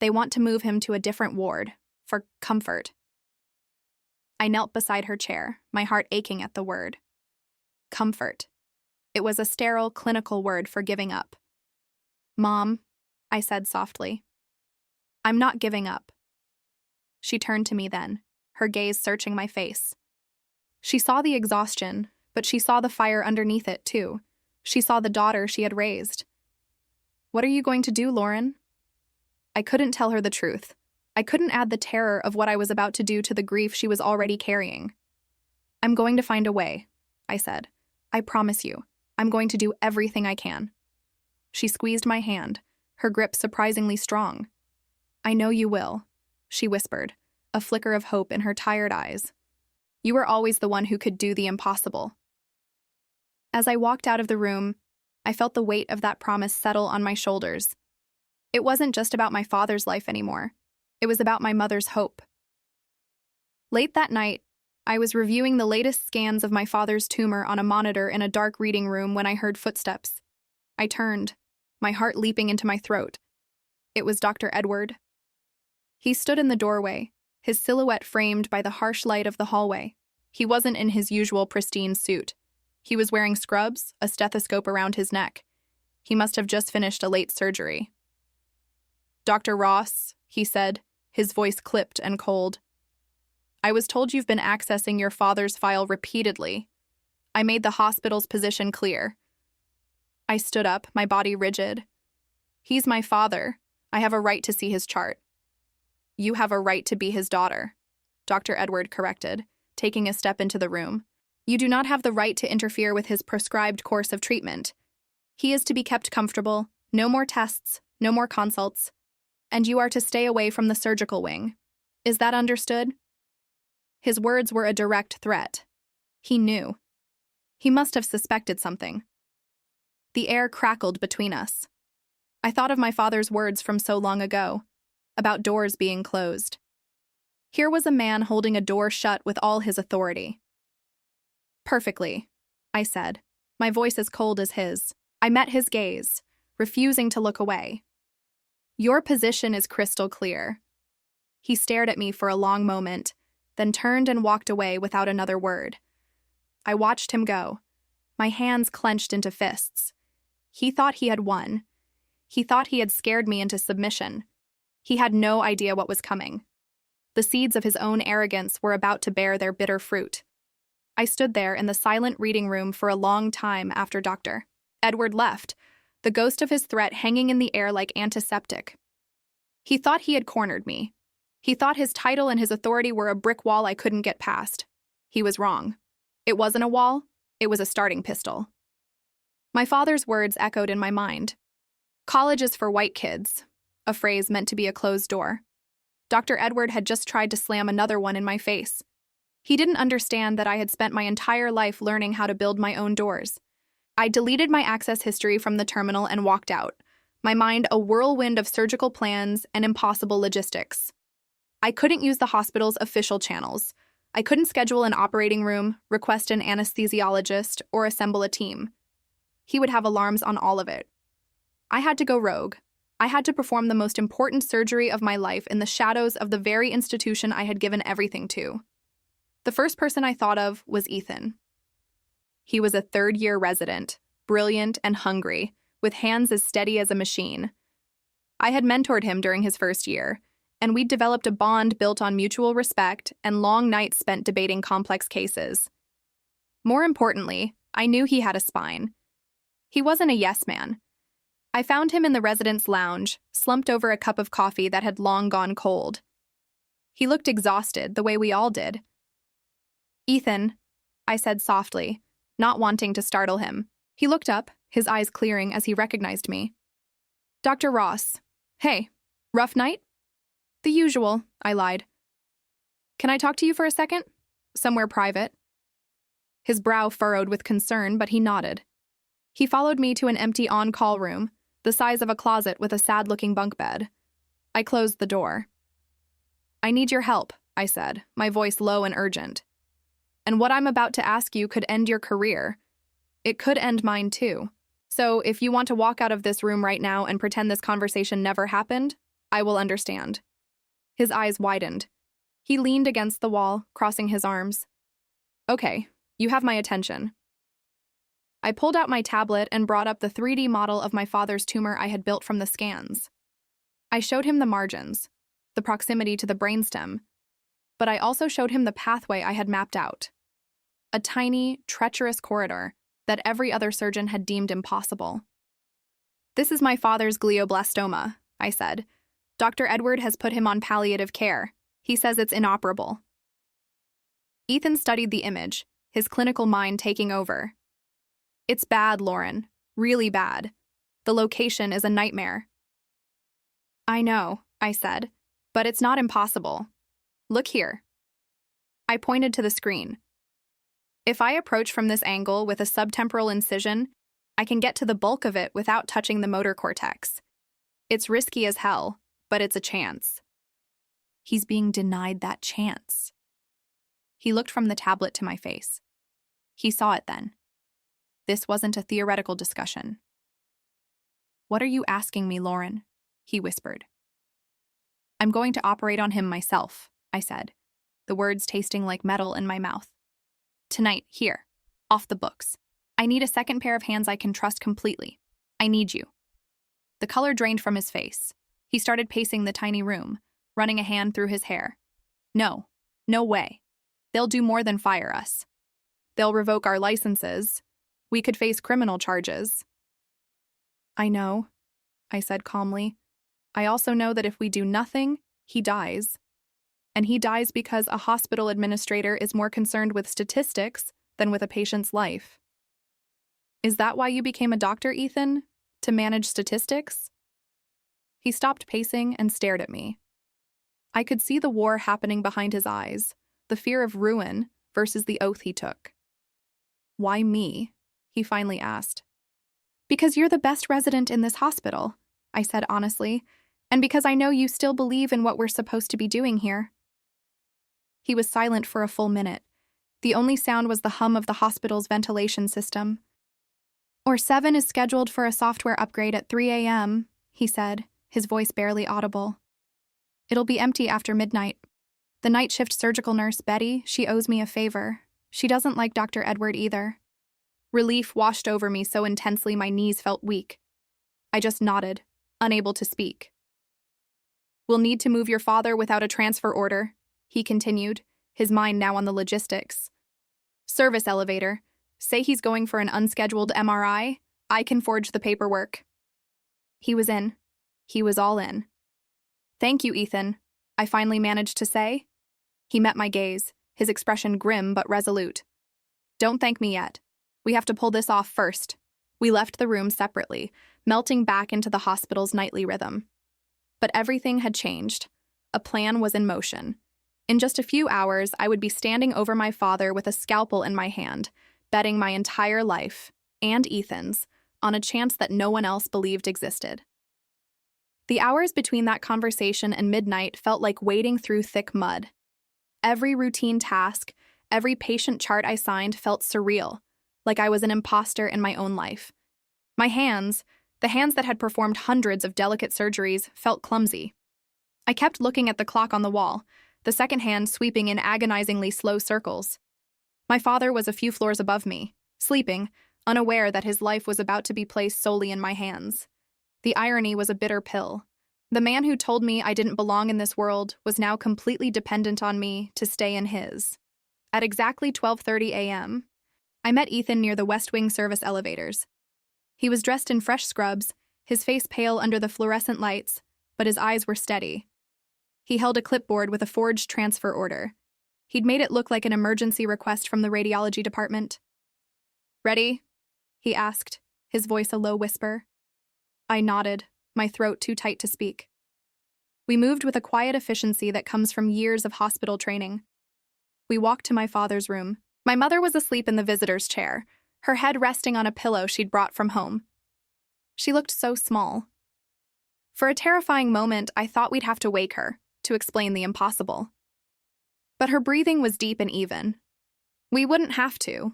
They want to move him to a different ward, for comfort. I knelt beside her chair, my heart aching at the word. Comfort. It was a sterile, clinical word for giving up. Mom, I said softly. I'm not giving up. She turned to me then, her gaze searching my face. She saw the exhaustion, but she saw the fire underneath it, too. She saw the daughter she had raised. What are you going to do, Lauren? I couldn't tell her the truth. I couldn't add the terror of what I was about to do to the grief she was already carrying. I'm going to find a way, I said. I promise you. I'm going to do everything I can. She squeezed my hand, her grip surprisingly strong. I know you will, she whispered, a flicker of hope in her tired eyes. You were always the one who could do the impossible. As I walked out of the room, I felt the weight of that promise settle on my shoulders. It wasn't just about my father's life anymore. It was about my mother's hope. Late that night, I was reviewing the latest scans of my father's tumor on a monitor in a dark reading room when I heard footsteps. I turned, my heart leaping into my throat. It was Dr. Edward. He stood in the doorway, his silhouette framed by the harsh light of the hallway. He wasn't in his usual pristine suit. He was wearing scrubs, a stethoscope around his neck. He must have just finished a late surgery. Dr. Ross, he said, his voice clipped and cold. I was told you've been accessing your father's file repeatedly. I made the hospital's position clear. I stood up, my body rigid. He's my father. I have a right to see his chart. You have a right to be his daughter, Dr. Edward corrected, taking a step into the room. You do not have the right to interfere with his prescribed course of treatment. He is to be kept comfortable, no more tests, no more consults, and you are to stay away from the surgical wing. Is that understood? His words were a direct threat. He knew. He must have suspected something. The air crackled between us. I thought of my father's words from so long ago, about doors being closed. Here was a man holding a door shut with all his authority. Perfectly, I said, my voice as cold as his. I met his gaze, refusing to look away. Your position is crystal clear. He stared at me for a long moment, then turned and walked away without another word. I watched him go, my hands clenched into fists. He thought he had won. He thought he had scared me into submission. He had no idea what was coming. The seeds of his own arrogance were about to bear their bitter fruit. I stood there in the silent reading room for a long time after Dr. Edward left, the ghost of his threat hanging in the air like antiseptic. He thought he had cornered me. He thought his title and his authority were a brick wall I couldn't get past. He was wrong. It wasn't a wall, it was a starting pistol. My father's words echoed in my mind. College is for white kids, a phrase meant to be a closed door. Dr. Edward had just tried to slam another one in my face. He didn't understand that I had spent my entire life learning how to build my own doors. I deleted my access history from the terminal and walked out, my mind a whirlwind of surgical plans and impossible logistics. I couldn't use the hospital's official channels. I couldn't schedule an operating room, request an anesthesiologist, or assemble a team. He would have alarms on all of it. I had to go rogue. I had to perform the most important surgery of my life in the shadows of the very institution I had given everything to. The first person I thought of was Ethan. He was a third-year resident, brilliant and hungry, with hands as steady as a machine. I had mentored him during his first year, and we'd developed a bond built on mutual respect and long nights spent debating complex cases. More importantly, I knew he had a spine. He wasn't a yes man. I found him in the residence lounge, slumped over a cup of coffee that had long gone cold. He looked exhausted, the way we all did. "Ethan," I said softly, not wanting to startle him. He looked up, his eyes clearing as he recognized me. "Dr. Ross. Hey, rough night?" "The usual," I lied. "Can I talk to you for a second? Somewhere private?" His brow furrowed with concern, but he nodded. He followed me to an empty on-call room, the size of a closet with a sad-looking bunk bed. I closed the door. "I need your help," I said, my voice low and urgent. "And what I'm about to ask you could end your career. It could end mine too. So if you want to walk out of this room right now and pretend this conversation never happened, I will understand." His eyes widened. He leaned against the wall, crossing his arms. "Okay, you have my attention." I pulled out my tablet and brought up the 3D model of my father's tumor I had built from the scans. I showed him the margins, the proximity to the brainstem, but I also showed him the pathway I had mapped out. A tiny, treacherous corridor that every other surgeon had deemed impossible. "This is my father's glioblastoma," I said. "Dr. Edward has put him on palliative care. He says it's inoperable." Ethan studied the image, his clinical mind taking over. "It's bad, Lauren. Really bad. The location is a nightmare." "I know," I said, "but it's not impossible. Look here." I pointed to the screen. "If I approach from this angle with a subtemporal incision, I can get to the bulk of it without touching the motor cortex. It's risky as hell, but it's a chance." He's being denied that chance. He looked from the tablet to my face. He saw it then. This wasn't a theoretical discussion. "What are you asking me, Lauren?" he whispered. "I'm going to operate on him myself," I said, the words tasting like metal in my mouth. "Tonight, here, off the books. I need a second pair of hands I can trust completely. I need you." The color drained from his face. He started pacing the tiny room, running a hand through his hair. "No, no way. They'll do more than fire us. They'll revoke our licenses. We could face criminal charges." "I know," I said calmly. "I also know that if we do nothing, he dies. And he dies because a hospital administrator is more concerned with statistics than with a patient's life." "Is that why you became a doctor, Ethan? To manage statistics?" He stopped pacing and stared at me. I could see the war happening behind his eyes, the fear of ruin versus the oath he took. "Why me?" he finally asked. "Because you're the best resident in this hospital," I said honestly, "and because I know you still believe in what we're supposed to be doing here." He was silent for a full minute. The only sound was the hum of the hospital's ventilation system. "Or 7 is scheduled for a software upgrade at 3 a.m., he said, his voice barely audible. It'll be empty after midnight. The night shift surgical nurse, Betty, she owes me a favor. She doesn't like Dr. Edward either. Relief washed over me so intensely my knees felt weak. I just nodded, unable to speak. We'll need to move your father without a transfer order, he continued, his mind now on the logistics. Service elevator. Say he's going for an unscheduled MRI. I can forge the paperwork. He was in. He was all in. Thank you, Ethan, I finally managed to say. He met my gaze, his expression grim but resolute. Don't thank me yet. We have to pull this off first. We left the room separately, melting back into the hospital's nightly rhythm. But everything had changed. A plan was in motion. In just a few hours, I would be standing over my father with a scalpel in my hand, betting my entire life, and Ethan's, on a chance that no one else believed existed. The hours between that conversation and midnight felt like wading through thick mud. Every routine task, every patient chart I signed felt surreal, like I was an imposter in my own life. My hands, the hands that had performed hundreds of delicate surgeries, felt clumsy. I kept looking at the clock on the wall, the second hand sweeping in agonizingly slow circles. My father was a few floors above me, sleeping, unaware that his life was about to be placed solely in my hands. The irony was a bitter pill. The man who told me I didn't belong in this world was now completely dependent on me to stay in his. At exactly 12:30 a.m., I met Ethan near the West Wing service elevators. He was dressed in fresh scrubs, his face pale under the fluorescent lights, but his eyes were steady. He held a clipboard with a forged transfer order. He'd made it look like an emergency request from the radiology department. Ready? He asked, his voice a low whisper. I nodded, my throat too tight to speak. We moved with a quiet efficiency that comes from years of hospital training. We walked to my father's room. My mother was asleep in the visitor's chair, her head resting on a pillow she'd brought from home. She looked so small. For a terrifying moment, I thought we'd have to wake her to explain the impossible. But her breathing was deep and even. We wouldn't have to.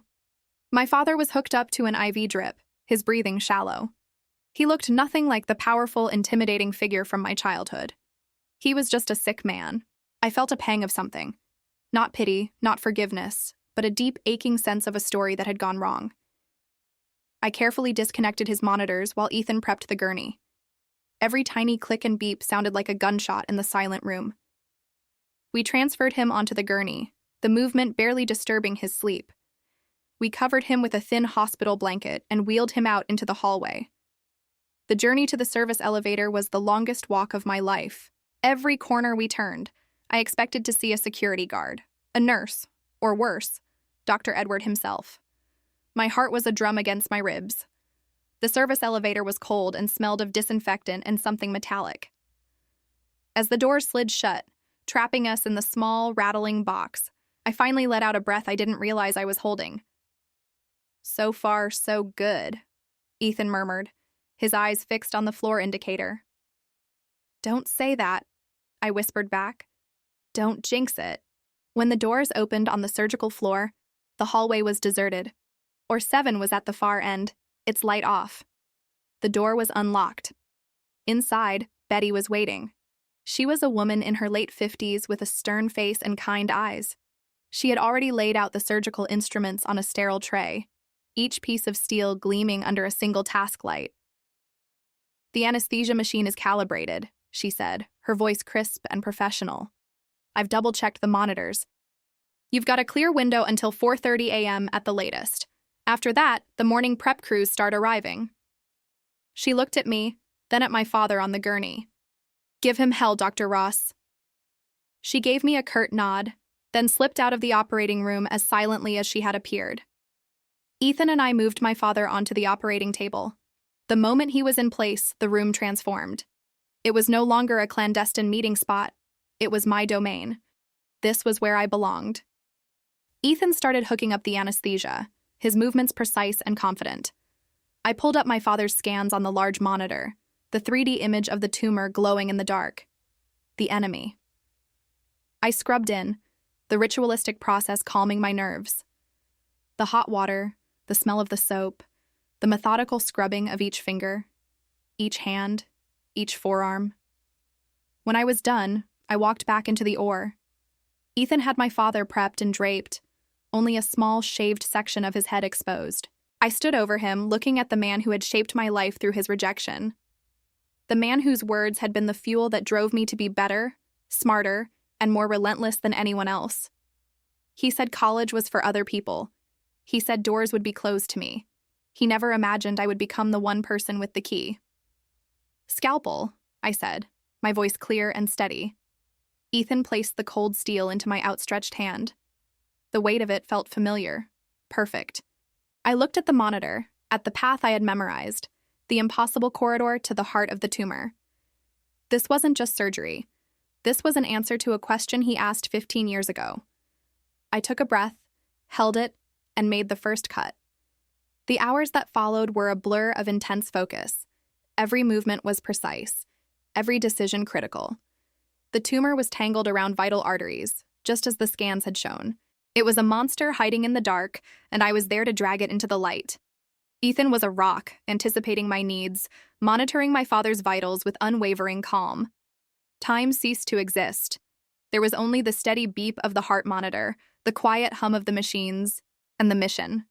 My father was hooked up to an IV drip, his breathing shallow. He looked nothing like the powerful, intimidating figure from my childhood. He was just a sick man. I felt a pang of something. Not pity, not forgiveness, but a deep, aching sense of a story that had gone wrong. I carefully disconnected his monitors while Ethan prepped the gurney. Every tiny click and beep sounded like a gunshot in the silent room. We transferred him onto the gurney, the movement barely disturbing his sleep. We covered him with a thin hospital blanket and wheeled him out into the hallway. The journey to the service elevator was the longest walk of my life. Every corner we turned, I expected to see a security guard, a nurse, or worse, Dr. Edward himself. My heart was a drum against my ribs. The service elevator was cold and smelled of disinfectant and something metallic. As the doors slid shut, trapping us in the small, rattling box, I finally let out a breath I didn't realize I was holding. So far, so good, Ethan murmured, his eyes fixed on the floor indicator. Don't say that, I whispered back. Don't jinx it. When the doors opened on the surgical floor, the hallway was deserted. Or 7 was at the far end, its light off. The door was unlocked. Inside, Betty was waiting. She was a woman in her late 50s with a stern face and kind eyes. She had already laid out the surgical instruments on a sterile tray, each piece of steel gleaming under a single task light. The anesthesia machine is calibrated, she said, her voice crisp and professional. I've double-checked the monitors. You've got a clear window until 4:30 a.m. at the latest. After that, the morning prep crews start arriving. She looked at me, then at my father on the gurney. Give him hell, Dr. Ross. She gave me a curt nod, then slipped out of the operating room as silently as she had appeared. Ethan and I moved my father onto the operating table. The moment he was in place, the room transformed. It was no longer a clandestine meeting spot. It was my domain. This was where I belonged. Ethan started hooking up the anesthesia, his movements precise and confident. I pulled up my father's scans on the large monitor, the 3D image of the tumor glowing in the dark. The enemy. I scrubbed in, the ritualistic process calming my nerves. The hot water, the smell of the soap, the methodical scrubbing of each finger, each hand, each forearm. When I was done, I walked back into the OR. Ethan had my father prepped and draped, only a small shaved section of his head exposed. I stood over him, looking at the man who had shaped my life through his rejection. The man whose words had been the fuel that drove me to be better, smarter, and more relentless than anyone else. He said college was for other people. He said doors would be closed to me. He never imagined I would become the one person with the key. "Scalpel," I said, my voice clear and steady. Ethan placed the cold steel into my outstretched hand. The weight of it felt familiar, perfect. I looked at the monitor, at the path I had memorized, the impossible corridor to the heart of the tumor. This wasn't just surgery. This was an answer to a question he asked 15 years ago. I took a breath, held it, and made the first cut. The hours that followed were a blur of intense focus. Every movement was precise, every decision critical. The tumor was tangled around vital arteries, just as the scans had shown. It was a monster hiding in the dark, and I was there to drag it into the light. Ethan was a rock, anticipating my needs, monitoring my father's vitals with unwavering calm. Time ceased to exist. There was only the steady beep of the heart monitor, the quiet hum of the machines, and the mission.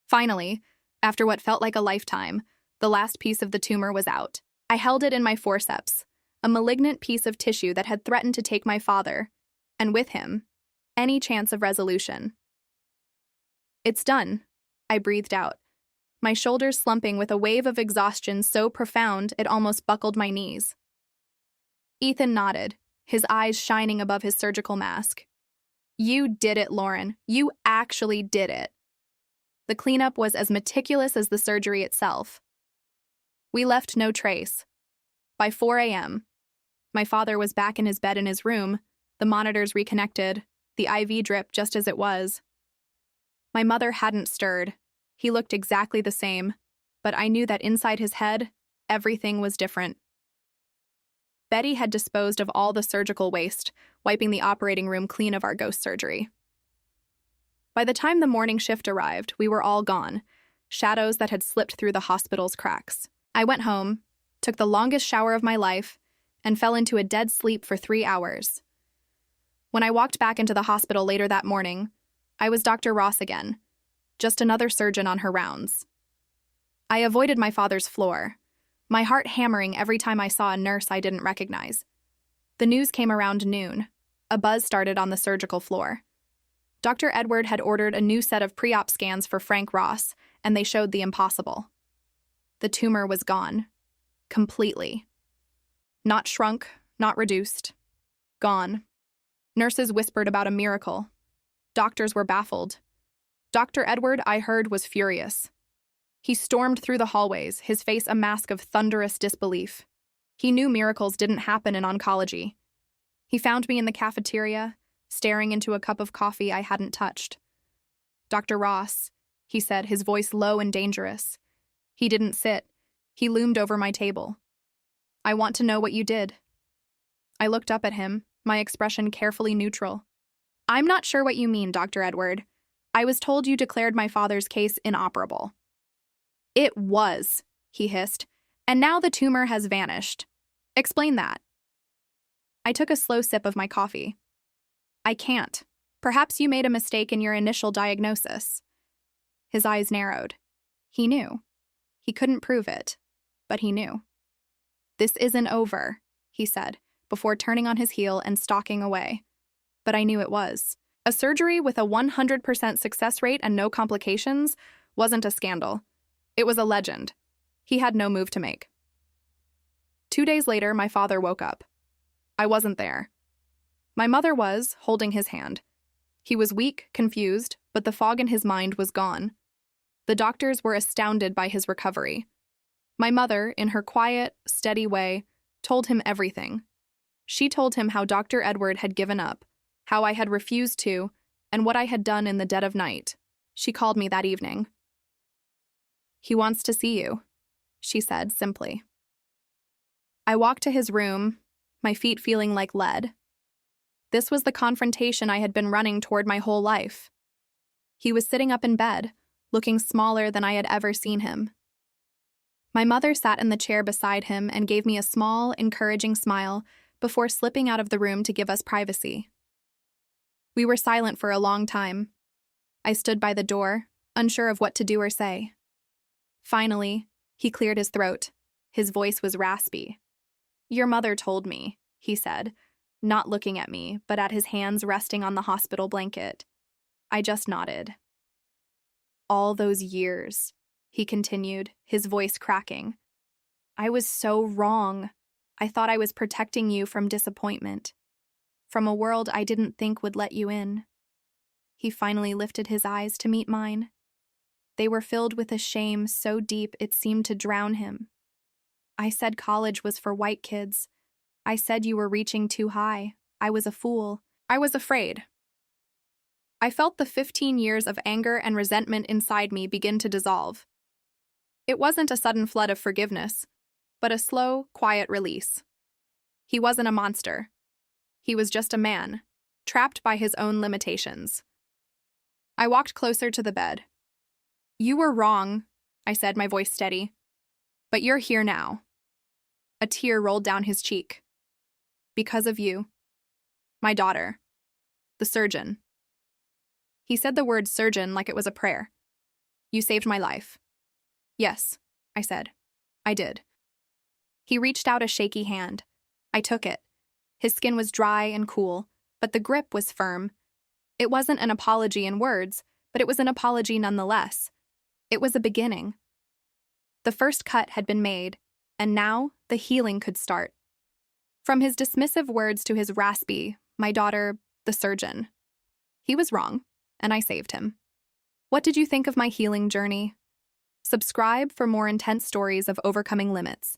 Finally, after what felt like a lifetime, the last piece of the tumor was out. I held it in my forceps, a malignant piece of tissue that had threatened to take my father, and with him, any chance of resolution. "It's done," I breathed out, my shoulders slumping with a wave of exhaustion so profound it almost buckled my knees. Ethan nodded, his eyes shining above his surgical mask. "You did it, Lauren. You actually did it." The cleanup was as meticulous as the surgery itself. We left no trace. By 4 a.m., my father was back in his bed in his room, the monitors reconnected, the IV drip just as it was. My mother hadn't stirred. He looked exactly the same, but I knew that inside his head, everything was different. Betty had disposed of all the surgical waste, wiping the operating room clean of our ghost surgery. By the time the morning shift arrived, we were all gone, shadows that had slipped through the hospital's cracks. I went home, took the longest shower of my life, and fell into a dead sleep for 3 hours. When I walked back into the hospital later that morning, I was Dr. Ross again, just another surgeon on her rounds. I avoided my father's floor, my heart hammering every time I saw a nurse I didn't recognize. The news came around noon. A buzz started on the surgical floor. Dr. Edward had ordered a new set of pre-op scans for Frank Ross, and they showed the impossible. The tumor was gone. Completely. Not shrunk, not reduced. Gone. Nurses whispered about a miracle. Doctors were baffled. Dr. Edward, I heard, was furious. He stormed through the hallways, his face a mask of thunderous disbelief. He knew miracles didn't happen in oncology. He found me in the cafeteria, staring into a cup of coffee I hadn't touched. "Dr. Ross," he said, his voice low and dangerous. He didn't sit. He loomed over my table. "I want to know what you did." I looked up at him, my expression carefully neutral. "I'm not sure what you mean, Dr. Edward. I was told you declared my father's case inoperable." "It was," he hissed, "and now the tumor has vanished. Explain that." I took a slow sip of my coffee. "I can't. Perhaps you made a mistake in your initial diagnosis." His eyes narrowed. He knew. He couldn't prove it, but he knew. "This isn't over," he said, before turning on his heel and stalking away. But I knew it was. A surgery with a 100% success rate and no complications wasn't a scandal. It was a legend. He had no move to make. 2 days later, my father woke up. I wasn't there. My mother was, holding his hand. He was weak, confused, but the fog in his mind was gone. The doctors were astounded by his recovery. My mother, in her quiet, steady way, told him everything. She told him how Dr. Edward had given up, how I had refused to, and what I had done in the dead of night. She called me that evening. "He wants to see you," she said simply. I walked to his room, my feet feeling like lead. This was the confrontation I had been running toward my whole life. He was sitting up in bed, looking smaller than I had ever seen him. My mother sat in the chair beside him and gave me a small, encouraging smile, before slipping out of the room to give us privacy. We were silent for a long time. I stood by the door, unsure of what to do or say. Finally, he cleared his throat. His voice was raspy. "Your mother told me," he said, not looking at me, but at his hands resting on the hospital blanket. I just nodded. "All those years," he continued, his voice cracking. "I was so wrong. I thought I was protecting you from disappointment, from a world I didn't think would let you in." He finally lifted his eyes to meet mine. They were filled with a shame so deep it seemed to drown him. "I said college was for white kids. I said you were reaching too high. I was a fool. I was afraid." I felt the 15 years of anger and resentment inside me begin to dissolve. It wasn't a sudden flood of forgiveness, but a slow, quiet release. He wasn't a monster. He was just a man, trapped by his own limitations. I walked closer to the bed. "You were wrong," I said, my voice steady. "But you're here now." A tear rolled down his cheek. "Because of you. My daughter. The surgeon." He said the word surgeon like it was a prayer. "You saved my life." "Yes," I said. "I did." He reached out a shaky hand. I took it. His skin was dry and cool, but the grip was firm. It wasn't an apology in words, but it was an apology nonetheless. It was a beginning. The first cut had been made, and now the healing could start. From his dismissive words to his raspy, "My daughter, the surgeon." He was wrong, and I saved him. What did you think of my healing journey? Subscribe for more intense stories of overcoming limits.